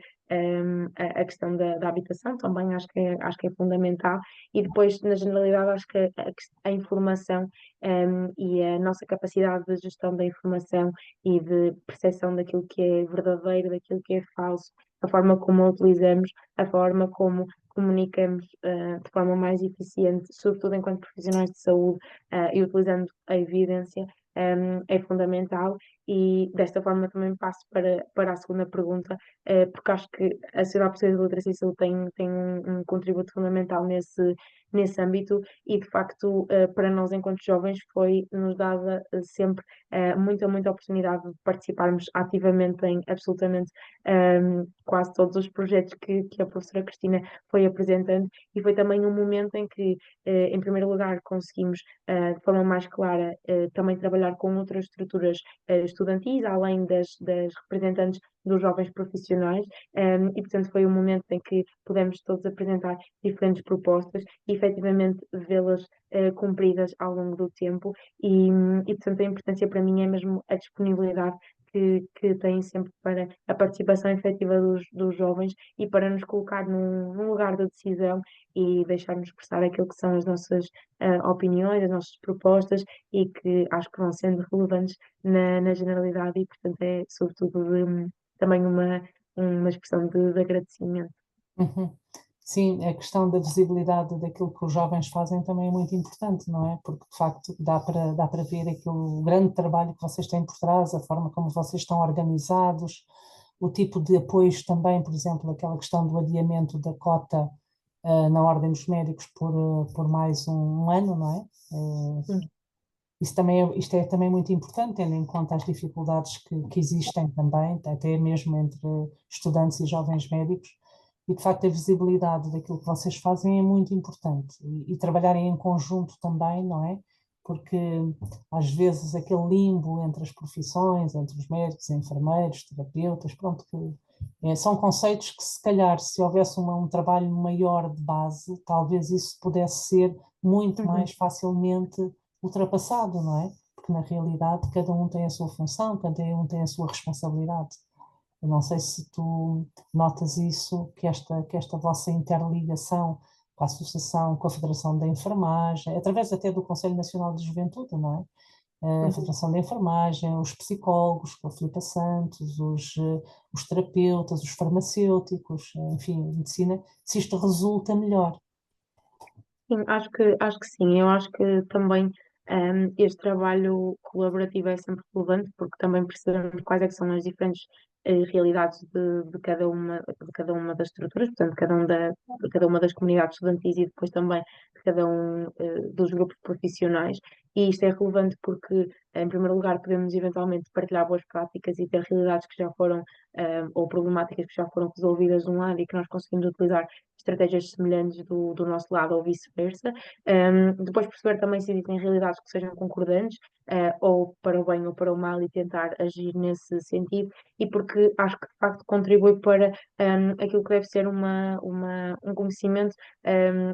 a questão da habitação também acho que é fundamental e depois na generalidade acho que a informação e a nossa capacidade de gestão da informação e de percepção daquilo que é verdadeiro, daquilo que é falso, a forma como a utilizamos, a forma como comunicamos de forma mais eficiente, sobretudo enquanto profissionais de saúde e utilizando a evidência, é fundamental e desta forma também passo para a segunda pergunta, porque acho que a Sociedade Portuguesa de Literacia e Saúde tem um contributo fundamental nesse âmbito e, de facto, para nós, enquanto jovens, foi-nos dada sempre muita oportunidade de participarmos ativamente em absolutamente quase todos os projetos que a professora Cristina foi apresentando e foi também um momento em que, em primeiro lugar, conseguimos, de forma mais clara, também trabalhar com outras estruturas estudantis, além das representantes dos jovens profissionais, e portanto foi um momento em que pudemos todos apresentar diferentes propostas e efetivamente vê-las cumpridas ao longo do tempo e portanto a importância para mim é mesmo a disponibilidade que têm sempre para a participação efetiva dos jovens e para nos colocar num lugar de decisão e deixar-nos expressar aquilo que são as nossas opiniões, as nossas propostas e que acho que vão sendo relevantes na generalidade e, portanto, é sobretudo também uma expressão de agradecimento. Uhum. Sim, a questão da visibilidade daquilo que os jovens fazem também é muito importante, não é? Porque, de facto, dá para ver o grande trabalho que vocês têm por trás, a forma como vocês estão organizados, o tipo de apoios também, por exemplo, aquela questão do adiamento da cota na Ordem dos Médicos por mais um ano, não é? Isto é também muito importante, tendo em conta as dificuldades que existem também, até mesmo entre estudantes e jovens médicos, e de facto a visibilidade daquilo que vocês fazem é muito importante, e trabalharem em conjunto também, não é? Porque às vezes aquele limbo entre as profissões, entre os médicos, enfermeiros, terapeutas, pronto, são conceitos que se calhar se houvesse um trabalho maior de base, talvez isso pudesse ser muito mais facilmente ultrapassado, não é? Porque na realidade cada um tem a sua função, cada um tem a sua responsabilidade. Eu não sei se tu notas isso, que esta vossa interligação com a Associação, com a Federação da Enfermagem, através até do Conselho Nacional de Juventude, não é? a Federação de Enfermagem, os psicólogos, com a Filipa Santos, os terapeutas, os farmacêuticos, enfim, medicina, se isto resulta melhor. Sim, acho que sim. Eu acho que também este trabalho colaborativo é sempre relevante porque também percebemos quais é que são as diferentes realidades de cada uma das estruturas, portanto, de cada uma das comunidades estudantis e depois também de cada um dos grupos profissionais. E isto é relevante porque, em primeiro lugar, podemos eventualmente partilhar boas práticas e ter realidades que já foram, ou problemáticas que já foram resolvidas de um lado e que nós conseguimos utilizar estratégias semelhantes do nosso lado ou vice-versa. Depois perceber também se existem realidades que sejam concordantes, ou para o bem ou para o mal e tentar agir nesse sentido e porque acho que de facto contribui para aquilo que deve ser um conhecimento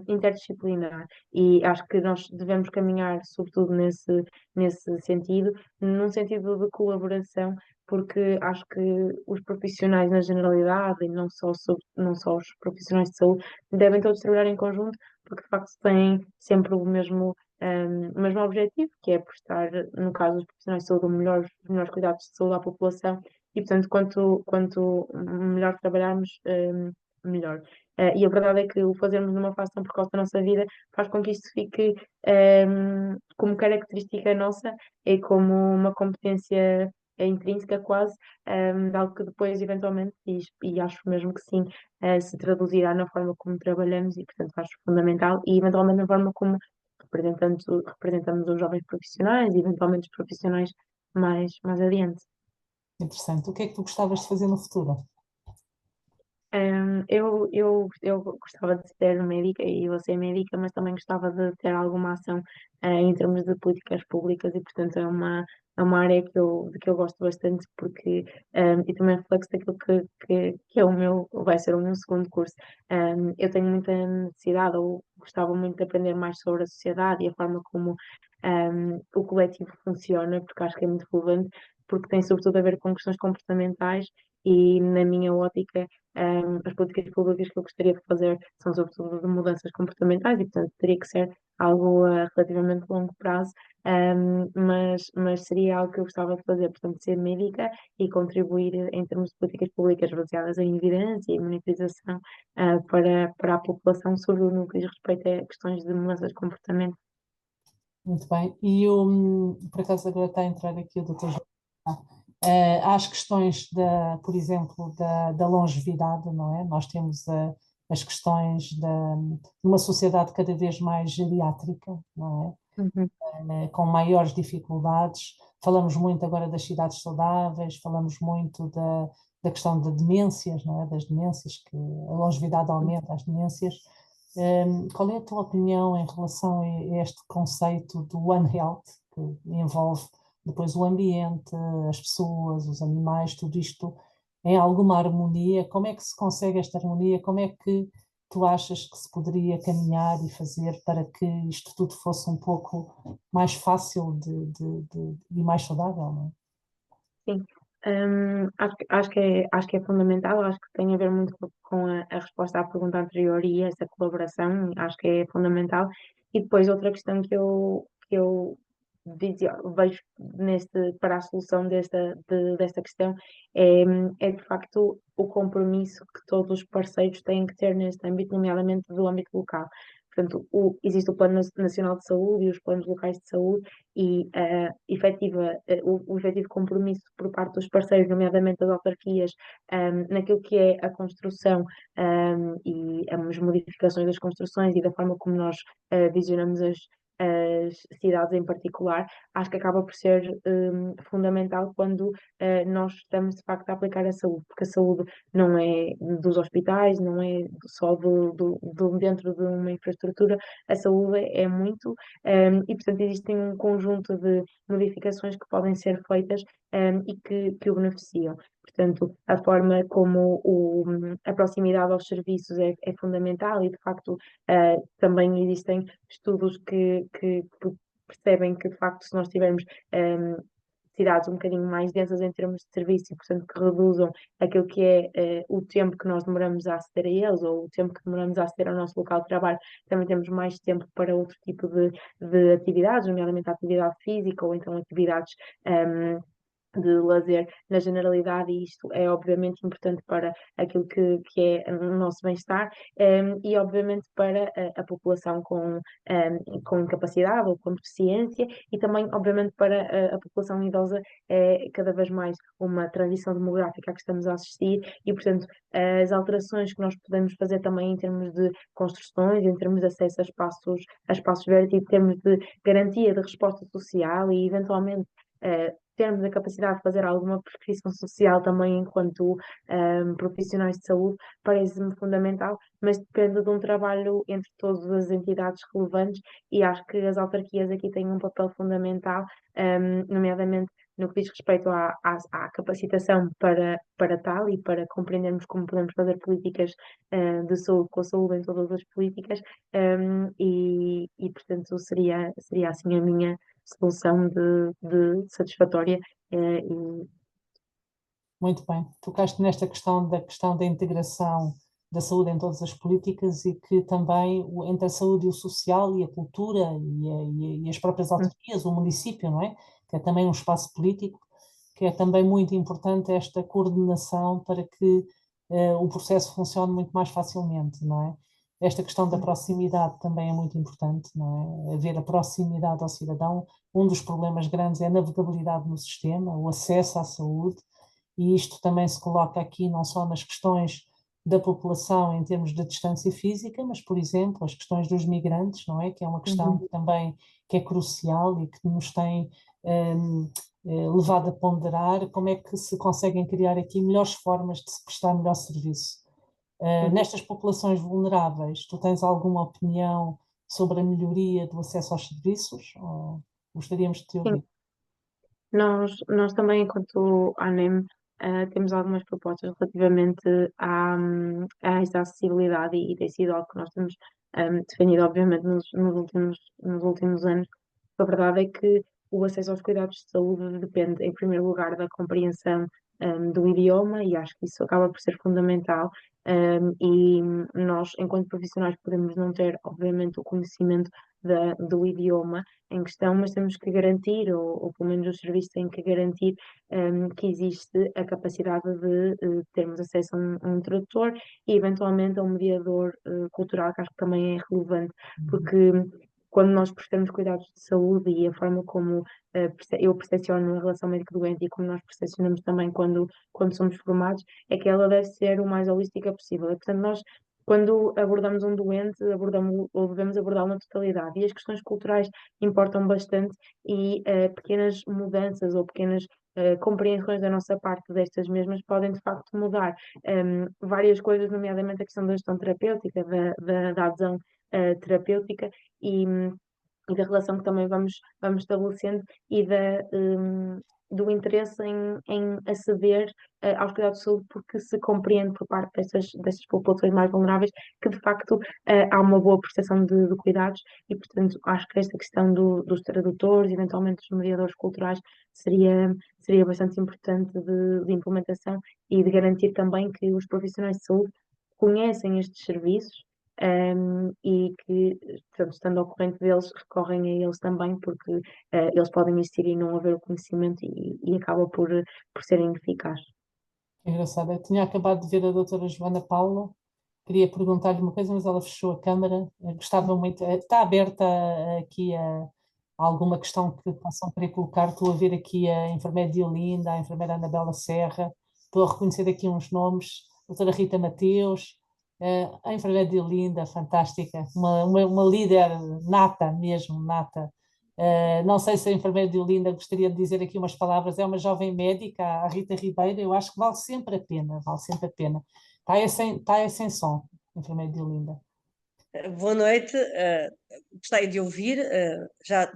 interdisciplinar e acho que nós devemos caminhar sobretudo nesse sentido, num sentido de colaboração porque acho que os profissionais na generalidade, e não só os profissionais de saúde, devem todos trabalhar em conjunto, porque de facto têm sempre o mesmo objetivo, que é prestar, no caso dos profissionais de saúde, os melhores cuidados de saúde à população, e portanto, quanto melhor trabalharmos, melhor. E a verdade é que o fazermos numa fase tão precoce da nossa vida faz com que isto fique como característica nossa e como uma competência intrínseca quase, de algo que depois eventualmente, e acho mesmo que sim, se traduzirá na forma como trabalhamos e portanto acho fundamental e eventualmente na forma como representamos os jovens profissionais e eventualmente os profissionais mais adiante. Interessante. O que é que tu gostavas de fazer no futuro? Eu gostava de ser médica e vou ser médica, mas também gostava de ter alguma ação em termos de políticas públicas e, portanto, é uma área de que eu gosto bastante porque, e também é reflexo daquilo que é vai ser o meu segundo curso. Eu tenho muita necessidade ou gostava muito de aprender mais sobre a sociedade e a forma como o coletivo funciona, porque acho que é muito relevante, porque tem sobretudo a ver com questões comportamentais e, na minha ótica, as políticas públicas que eu gostaria de fazer são sobretudo de mudanças comportamentais e, portanto, teria que ser algo a relativamente longo prazo, mas seria algo que eu gostava de fazer, portanto, ser médica e contribuir em termos de políticas públicas baseadas em evidência e monitorização, para a população sobre no que diz respeito a questões de mudanças de comportamento. Muito bem. E por acaso agora está a entrar aqui o Dr. João. Há as questões por exemplo, da longevidade, não é? Nós temos as questões de uma sociedade cada vez mais geriátrica, não Uhum. é? Com maiores dificuldades. Falamos muito agora das cidades saudáveis, falamos muito da questão de demências, não é? Das demências, que a longevidade aumenta, as demências. Qual é a tua opinião em relação a este conceito do One Health, que envolve depois o ambiente, as pessoas, os animais, tudo isto em alguma harmonia? Como é que se consegue esta harmonia? Como é que tu achas que se poderia caminhar e fazer para que isto tudo fosse um pouco mais fácil e mais saudável, não é? Sim, acho que é fundamental, acho que tem a ver muito com a resposta à pergunta anterior e essa colaboração, acho que é fundamental. E depois outra questão que eu vejo para a solução desta questão é de facto o compromisso que todos os parceiros têm que ter neste âmbito, nomeadamente do âmbito local. Portanto, existe o Plano Nacional de Saúde e os planos locais de saúde e o efetivo compromisso por parte dos parceiros, nomeadamente das autarquias, naquilo que é a construção, e as modificações das construções e da forma como nós visionamos as cidades em particular, acho que acaba por ser fundamental quando nós estamos de facto a aplicar a saúde, porque a saúde não é dos hospitais, não é só dentro de uma infraestrutura, a saúde é muito, e portanto existem um conjunto de modificações que podem ser feitas, e que o beneficiam. Portanto, a forma como a proximidade aos serviços é fundamental e, de facto, também existem estudos que percebem que, de facto, se nós tivermos cidades um bocadinho mais densas em termos de serviço e, portanto, que reduzam aquilo que é o tempo que nós demoramos a aceder a eles ou o tempo que demoramos a aceder ao nosso local de trabalho, também temos mais tempo para outro tipo de atividades, nomeadamente a atividade física ou então atividades de lazer na generalidade, e isto é obviamente importante para aquilo que é o nosso bem-estar, e obviamente para a população com incapacidade ou com deficiência, e também obviamente para a população idosa é cada vez mais uma transição demográfica a que estamos a assistir, e portanto as alterações que nós podemos fazer também em termos de construções, em termos de acesso a espaços verdes, e em termos de garantia de resposta social e eventualmente termos a capacidade de fazer alguma prescrição social também enquanto profissionais de saúde, parece-me fundamental, mas depende de um trabalho entre todas as entidades relevantes, e acho que as autarquias aqui têm um papel fundamental, nomeadamente no que diz respeito à capacitação para tal e para compreendermos como podemos fazer políticas de saúde com a saúde em todas as políticas, portanto seria assim a minha solução de satisfatória. E Muito bem. Tocaste nesta questão da integração da saúde em todas as políticas e que também entre a saúde e o social e a cultura e as próprias autarquias, o município, não é? Que é também um espaço político, que é também muito importante esta coordenação para que o processo funcione muito mais facilmente, não é? Esta questão da proximidade também é muito importante, não é? Haver a proximidade ao cidadão. Um dos problemas grandes é a navegabilidade no sistema, o acesso à saúde, e isto também se coloca aqui não só nas questões da população em termos de distância física, mas, por exemplo, as questões dos migrantes, não é? Que é uma questão também que é crucial e que nos tem levado a ponderar como é que se conseguem criar aqui melhores formas de se prestar melhor serviço. Nestas populações vulneráveis, tu tens alguma opinião sobre a melhoria do acesso aos serviços? Ou gostaríamos de te sim, ouvir. nós também, enquanto ANEM, temos algumas propostas relativamente a esta acessibilidade, e tem sido algo que nós temos defendido, obviamente, nos últimos anos. A verdade é que o acesso aos cuidados de saúde depende, em primeiro lugar, da compreensão do idioma, e acho que isso acaba por ser fundamental. E nós, enquanto profissionais, podemos não ter, obviamente, o conhecimento do idioma em questão, mas temos que garantir, ou pelo menos os serviços têm que garantir, que existe a capacidade de termos acesso a um tradutor e, eventualmente, a um mediador cultural, que acho que também é relevante, porque quando nós prestamos cuidados de saúde e a forma como eu percepciono a relação médico-doente, e como nós percepcionamos também quando somos formados, é que ela deve ser o mais holística possível. E, portanto, nós, quando abordamos um doente, abordamos ou devemos abordá-lo na totalidade. E as questões culturais importam bastante, e pequenas mudanças ou pequenas compreensões da nossa parte destas mesmas podem, de facto, mudar várias coisas, nomeadamente a questão da gestão terapêutica, da adesão terapêutica, e, e da relação que também vamos estabelecendo, e do interesse em aceder aos cuidados de saúde, porque se compreende por parte destas populações mais vulneráveis que, de facto, há uma boa prestação de cuidados, e, portanto, acho que esta questão dos tradutores, eventualmente dos mediadores culturais, seria bastante importante de implementação, e de garantir também que os profissionais de saúde conhecem estes serviços, e que, portanto, estando ao corrente deles, recorrem a eles também, porque eles podem existir e não haver o conhecimento, e acaba por ser ineficaz. Engraçado, eu tinha acabado de ver a doutora Joana Paula, queria perguntar-lhe uma coisa, mas ela fechou a câmara. Gostava muito, está aberta aqui a alguma questão que possam querer colocar. Estou a ver aqui a enfermeira Diolinda, a enfermeira Anabela Serra, estou a reconhecer aqui uns nomes, a doutora Rita Mateus, a enfermeira Diolinda, fantástica, uma líder nata mesmo, nata. Não sei se a enfermeira Diolinda gostaria de dizer aqui umas palavras. É uma jovem médica, a Rita Ribeiro. Eu acho que vale sempre a pena, vale sempre a pena. Está aí sem som, enfermeira Diolinda. Boa noite, gostei de ouvir.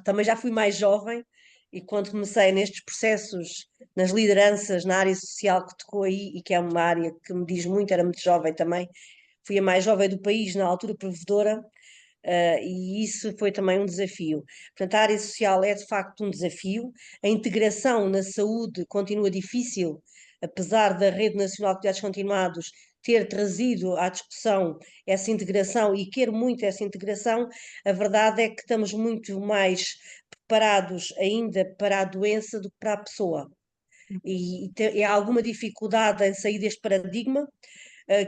Também já fui mais jovem, e quando comecei nestes processos, nas lideranças, na área social que tocou aí, e que é uma área que me diz muito, era muito jovem também, fui a mais jovem do país na altura provedora. e isso foi também um desafio. Portanto, a área social é de facto um desafio, a integração na saúde continua difícil, apesar da Rede Nacional de Cuidados Continuados ter trazido à discussão essa integração e quer muito essa integração, a verdade é que estamos muito mais preparados ainda para a doença do que para a pessoa. E há alguma dificuldade em sair deste paradigma,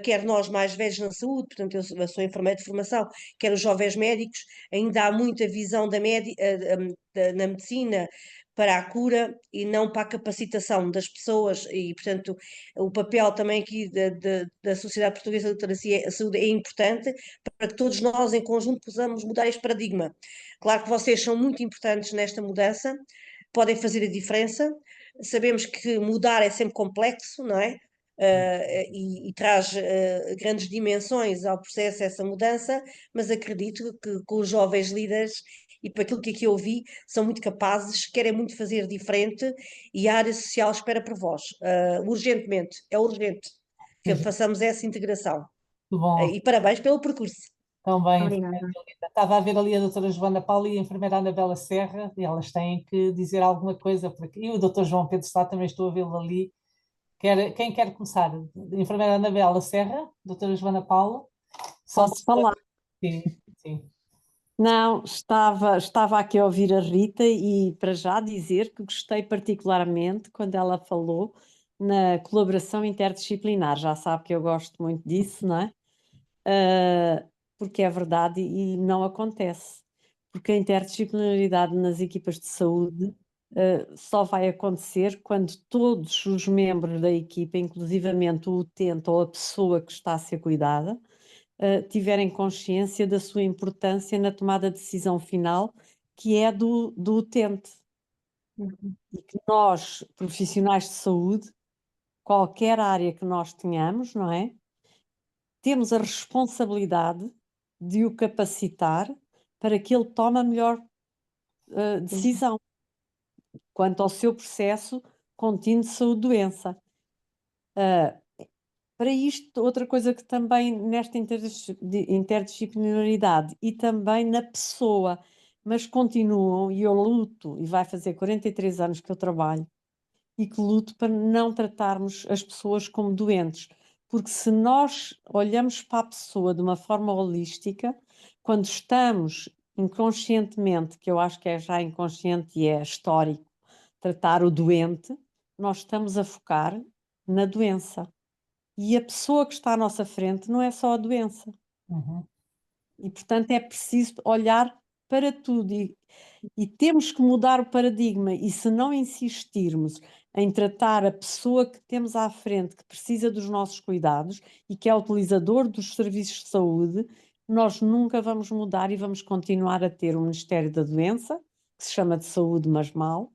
quer nós mais velhos na saúde, portanto eu sou enfermeira de formação, quer os jovens médicos, ainda há muita visão na medicina para a cura e não para a capacitação das pessoas e, portanto, o papel também aqui da Sociedade Portuguesa de Literacia e Saúde é importante para que todos nós em conjunto possamos mudar este paradigma. Claro que vocês são muito importantes nesta mudança, podem fazer a diferença, sabemos que mudar é sempre complexo, não é? E traz grandes dimensões ao processo essa mudança, mas acredito que com os jovens líderes e por aquilo que aqui ouvi, são muito capazes, querem muito fazer diferente e a área social espera por vós. Urgentemente, é urgente que façamos essa integração. Muito bom. E parabéns pelo percurso. Também, Obrigada. estava a ver ali a doutora Joana Paula e a enfermeira Anabela Serra, e elas têm que dizer alguma coisa por aqui. E o doutor João Pedro Sá, também estou a vê-lo ali. Quem quer começar? Enfermeira Anabela Serra, doutora Joana Paula? Posso falar? Sim, sim. Não, estava aqui a ouvir a Rita e para já dizer que gostei particularmente quando ela falou na colaboração interdisciplinar. Já sabe que eu gosto muito disso, não é? Porque é verdade e não acontece. Porque a interdisciplinaridade nas equipas de saúde só vai acontecer quando todos os membros da equipa, inclusivamente o utente ou a pessoa que está a ser cuidada, tiverem consciência da sua importância na tomada de decisão final, que é do utente. E que nós, profissionais de saúde, qualquer área que nós tenhamos, não é? Temos a responsabilidade de o capacitar para que ele tome a melhor decisão quanto ao seu processo contínuo de saúde-doença. Para isto, outra coisa que também nesta interdisciplinaridade e também na pessoa, mas continuam, e eu luto, e vai fazer 43 anos que eu trabalho, e que luto para não tratarmos as pessoas como doentes, porque se nós olhamos para a pessoa de uma forma holística, quando estamos inconscientemente, que eu acho que é já inconsciente e é histórico, tratar o doente, nós estamos a focar na doença. E a pessoa que está à nossa frente não é só a doença. E, portanto, é preciso olhar para tudo. E temos que mudar o paradigma. E se não insistirmos em tratar a pessoa que temos à frente, que precisa dos nossos cuidados e que é utilizador dos serviços de saúde, nós nunca vamos mudar e vamos continuar a ter o Ministério da Doença, que se chama de saúde, mas mal,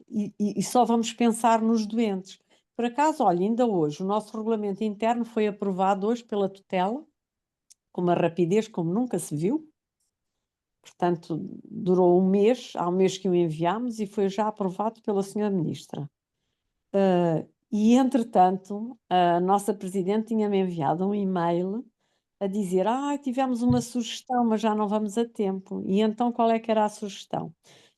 e só vamos pensar nos doentes. Por acaso, olha, ainda hoje o nosso regulamento interno foi aprovado hoje pela tutela, com uma rapidez como nunca se viu. Portanto, durou um mês, há um mês que o enviámos e foi já aprovado pela senhora Ministra. E, entretanto, a nossa Presidente tinha-me enviado um e-mail a dizer: tivemos uma sugestão, mas já não vamos a tempo. E então, qual é que era a sugestão?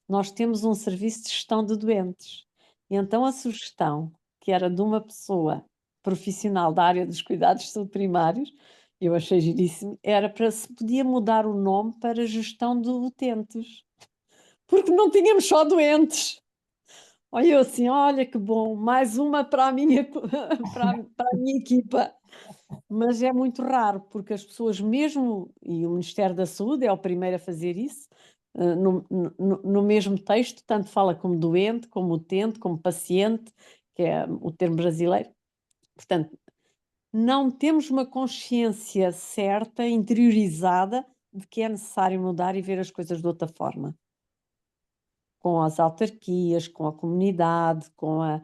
Nós temos um serviço de gestão de doentes. E então a sugestão, que era de uma pessoa profissional da área dos cuidados de saúde primários, eu achei giríssimo, era para se podia mudar o nome para gestão de utentes. Porque não tínhamos só doentes. Olha, eu assim, olha que bom, mais uma para a minha, para a minha equipa. Mas é muito raro, porque as pessoas mesmo, e o Ministério da Saúde é o primeiro a fazer isso, no mesmo texto, tanto fala como doente, como utente, como paciente, que é o termo brasileiro. Portanto, não temos uma consciência certa, interiorizada, de que é necessário mudar e ver as coisas de outra forma. Com as autarquias, com a comunidade, com a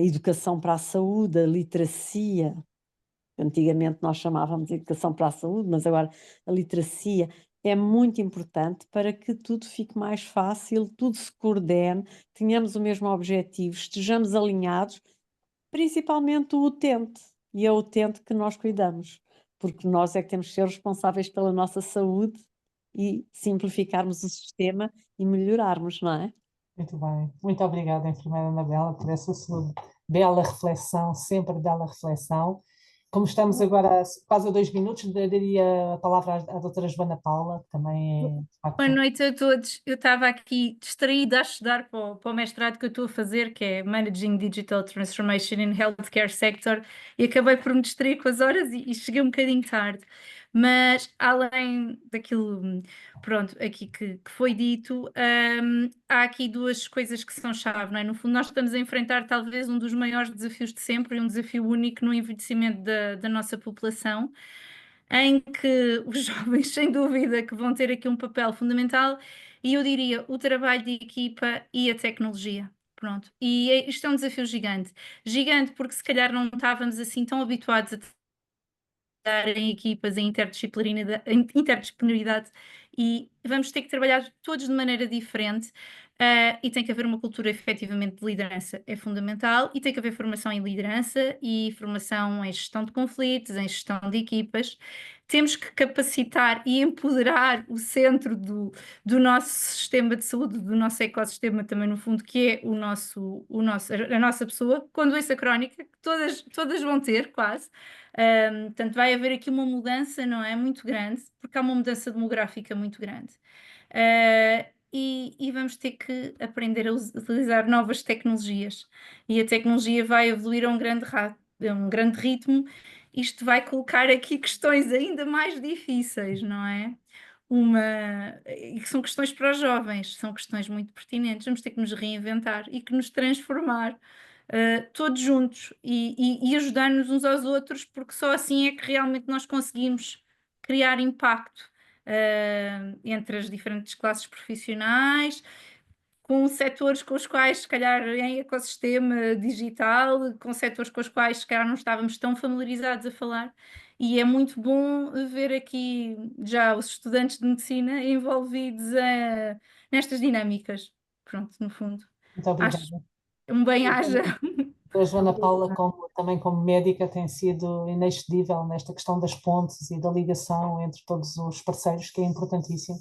educação para a saúde, a literacia. Antigamente nós chamávamos de educação para a saúde, mas agora a literacia é muito importante para que tudo fique mais fácil, tudo se coordene, tenhamos o mesmo objetivo, estejamos alinhados, principalmente o utente, e é o utente que nós cuidamos. porque nós é que temos que ser responsáveis pela nossa saúde e simplificarmos o sistema e melhorarmos, não é? Muito bem. Muito obrigada, enfermeira Anabela, por essa sua bela reflexão, sempre bela reflexão. Como estamos agora quase a 2 minutos, daria a palavra à doutora Joana Paula, que também é, de Boa facto, noite a todos. Eu estava aqui distraída a estudar para o mestrado que eu estou a fazer, que é Managing Digital Transformation in Healthcare Sector, e acabei por me distrair com as horas e cheguei um bocadinho tarde. Mas, além daquilo, pronto, aqui que foi dito, há aqui duas coisas que são chave, não é? No fundo, nós estamos a enfrentar talvez um dos maiores desafios de sempre, e um desafio único no envelhecimento da nossa população, em que os jovens, sem dúvida, que vão ter aqui um papel fundamental, e eu diria o trabalho de equipa e a tecnologia. Pronto. E isto é um desafio gigante. Gigante porque se calhar não estávamos assim tão habituados a trabalhar em equipas, em interdisciplinaridade, e vamos ter que trabalhar todos de maneira diferente. E tem que haver uma cultura efetivamente de liderança, é fundamental, e tem que haver formação em liderança e formação em gestão de conflitos, em gestão de equipas. Temos que capacitar e empoderar o centro do nosso sistema de saúde, do nosso ecossistema também, no fundo, que é a nossa pessoa, com doença crónica, que todas vão ter, quase. Portanto, vai haver aqui uma mudança, não é? Muito grande, porque há uma mudança demográfica muito grande. E vamos ter que aprender a utilizar novas tecnologias. E a tecnologia vai evoluir a um grande ritmo. Isto vai colocar aqui questões ainda mais difíceis, não é? E que são questões para os jovens, são questões muito pertinentes. Vamos ter que nos reinventar e que nos transformar, todos juntos, e ajudar-nos uns aos outros, porque só assim é que realmente nós conseguimos criar impacto, entre as diferentes classes profissionais, com setores com os quais, se calhar, em ecossistema digital, com setores com os quais, se calhar, não estávamos tão familiarizados a falar. E é muito bom ver aqui já os estudantes de medicina envolvidos, nestas dinâmicas. Pronto, no fundo. muito obrigada. Acho um bem-aja. A Joana Paula, também como médica, tem sido inexcedível nesta questão das pontes e da ligação entre todos os parceiros, que é importantíssimo.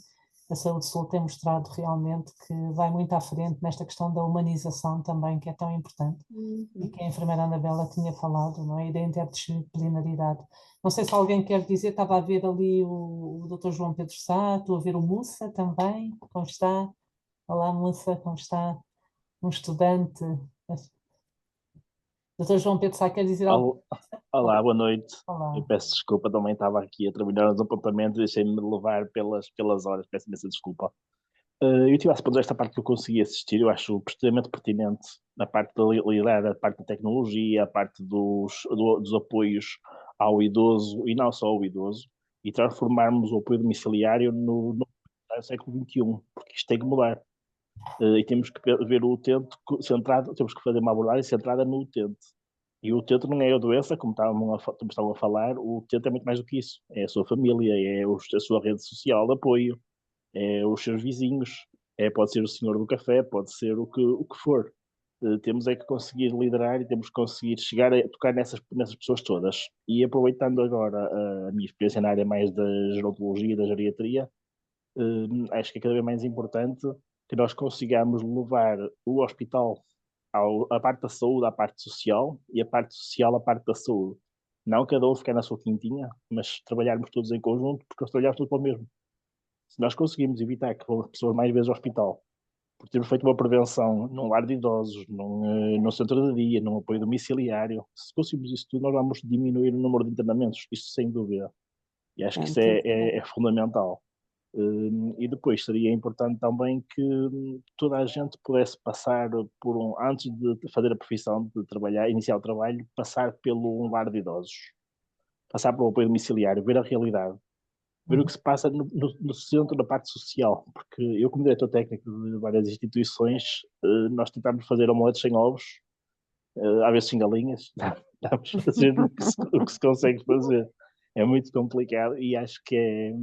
A Saúde Sul tem mostrado realmente que vai muito à frente nesta questão da humanização também, que é tão importante, e que a enfermeira Anabela tinha falado, não é? E da interdisciplinaridade. Não sei se alguém quer dizer, estava a ver ali o Dr. João Pedro Sá, estou a ver o Mussa também, como está? Olá, Mussa, como está? Um estudante. Dr. João Pedro Sá quer dizer algo? Olá, boa noite. Olá. Eu peço desculpa, também estava aqui a terminar os apontamentos e deixei-me levar pelas horas, peço imensa desculpa. Eu tive a responder esta parte que eu consegui assistir, eu acho extremamente pertinente, na parte de liderar, a parte da tecnologia, a parte dos apoios ao idoso, e não só ao idoso, e transformarmos o apoio domiciliário no século XXI, porque isto tem que mudar. E temos que ver o utente centrado, temos que fazer uma abordagem centrada no utente. E o utente não é a doença, como estavam a falar, o utente é muito mais do que isso. É a sua família, é a sua rede social de apoio, é os seus vizinhos, pode ser o senhor do café, pode ser o que for. Temos é que conseguir liderar e temos que conseguir chegar a tocar nessas pessoas todas. E aproveitando agora a minha experiência na área mais da gerontologia e da geriatria, acho que é cada vez mais importante que nós consigamos levar o hospital a parte da saúde à parte social e a parte social à parte da saúde. Não cada um ficar na sua quintinha, mas trabalharmos todos em conjunto, porque nós trabalhamos tudo para o mesmo. Se nós conseguimos evitar que as pessoas mais vezes ao hospital, por termos feito uma prevenção num lar de idosos, num centro de dia, num apoio domiciliário, se conseguirmos isso tudo, nós vamos diminuir o número de internamentos, isso sem dúvida. E acho que isso é fundamental. E depois seria importante também que toda a gente pudesse passar antes de fazer a profissão de trabalhar, iniciar o trabalho, passar pelo um lar de idosos, passar pelo apoio domiciliário, ver a realidade, ver o que se passa no centro da parte social, porque eu, como diretor técnico de várias instituições, nós tentamos fazer omeletes sem ovos, às vezes sem galinhas, estamos a fazer o que se consegue fazer. É muito complicado e acho que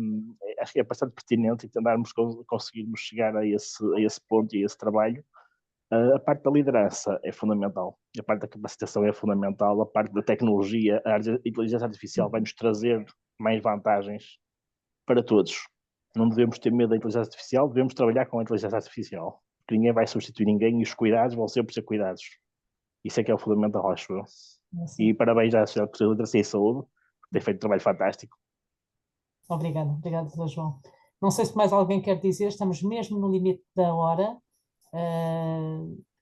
é bastante pertinente e tentarmos conseguirmos chegar a esse ponto e a esse trabalho. A parte da liderança é fundamental, a parte da capacitação é fundamental, a parte da tecnologia, a inteligência artificial vai nos trazer mais vantagens para todos. Não devemos ter medo da inteligência artificial, devemos trabalhar com a inteligência artificial. Porque ninguém vai substituir ninguém e os cuidados vão sempre ser cuidados. Isso é que é o fundamento da Roche. E parabéns à Sociedade Portuguesa de Literacia e Saúde, por ter feito um trabalho fantástico. Obrigada, Dr. João. Não sei se mais alguém quer dizer, estamos mesmo no limite da hora.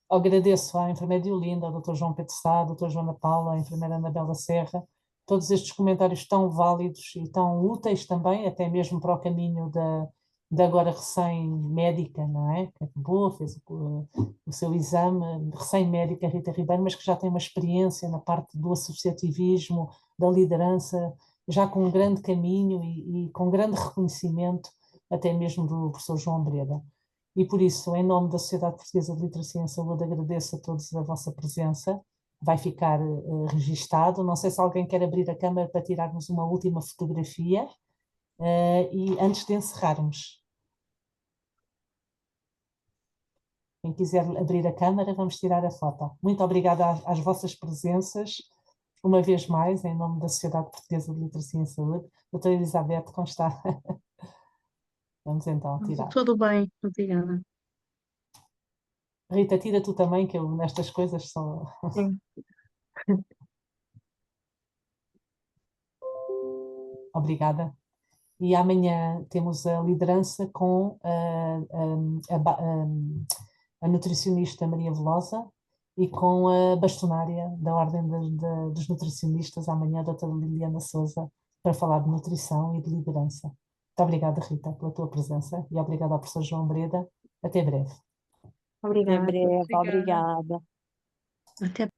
Agradeço à enfermeira Diolinda, ao Dr. João Pedro Sá, à Dra. Joana Paula, à enfermeira Anabela Serra, todos estes comentários tão válidos e tão úteis também, até mesmo para o caminho da agora recém-médica, não é? Que acabou, fez o seu exame, recém-médica Rita Ribeiro, mas que já tem uma experiência na parte do associativismo, da liderança, já com um grande caminho e com grande reconhecimento, até mesmo do professor João Breda. E por isso, em nome da Sociedade Portuguesa de Literacia em Saúde, agradeço a todos a vossa presença. Vai ficar registado. Não sei se alguém quer abrir a câmara para tirarmos uma última fotografia. E antes de encerrarmos, quem quiser abrir a câmara, vamos tirar a foto. Muito obrigada às vossas presenças, uma vez mais, em nome da Sociedade Portuguesa de Literacia em Saúde. Doutora Elizabeth, como está? Vamos então tirar. Tudo bem, obrigada. Rita, tira tu também, que eu nestas coisas sou... Sim. Obrigada. E amanhã temos a liderança com a nutricionista Maria Velosa e com a bastonária da Ordem dos Nutricionistas, amanhã a doutora Liliana Souza, para falar de nutrição e de liderança. Muito obrigada, Rita, pela tua presença e obrigada ao professor João Breda. Até breve. Até Obrigada. breve, Obrigada. obrigada. Até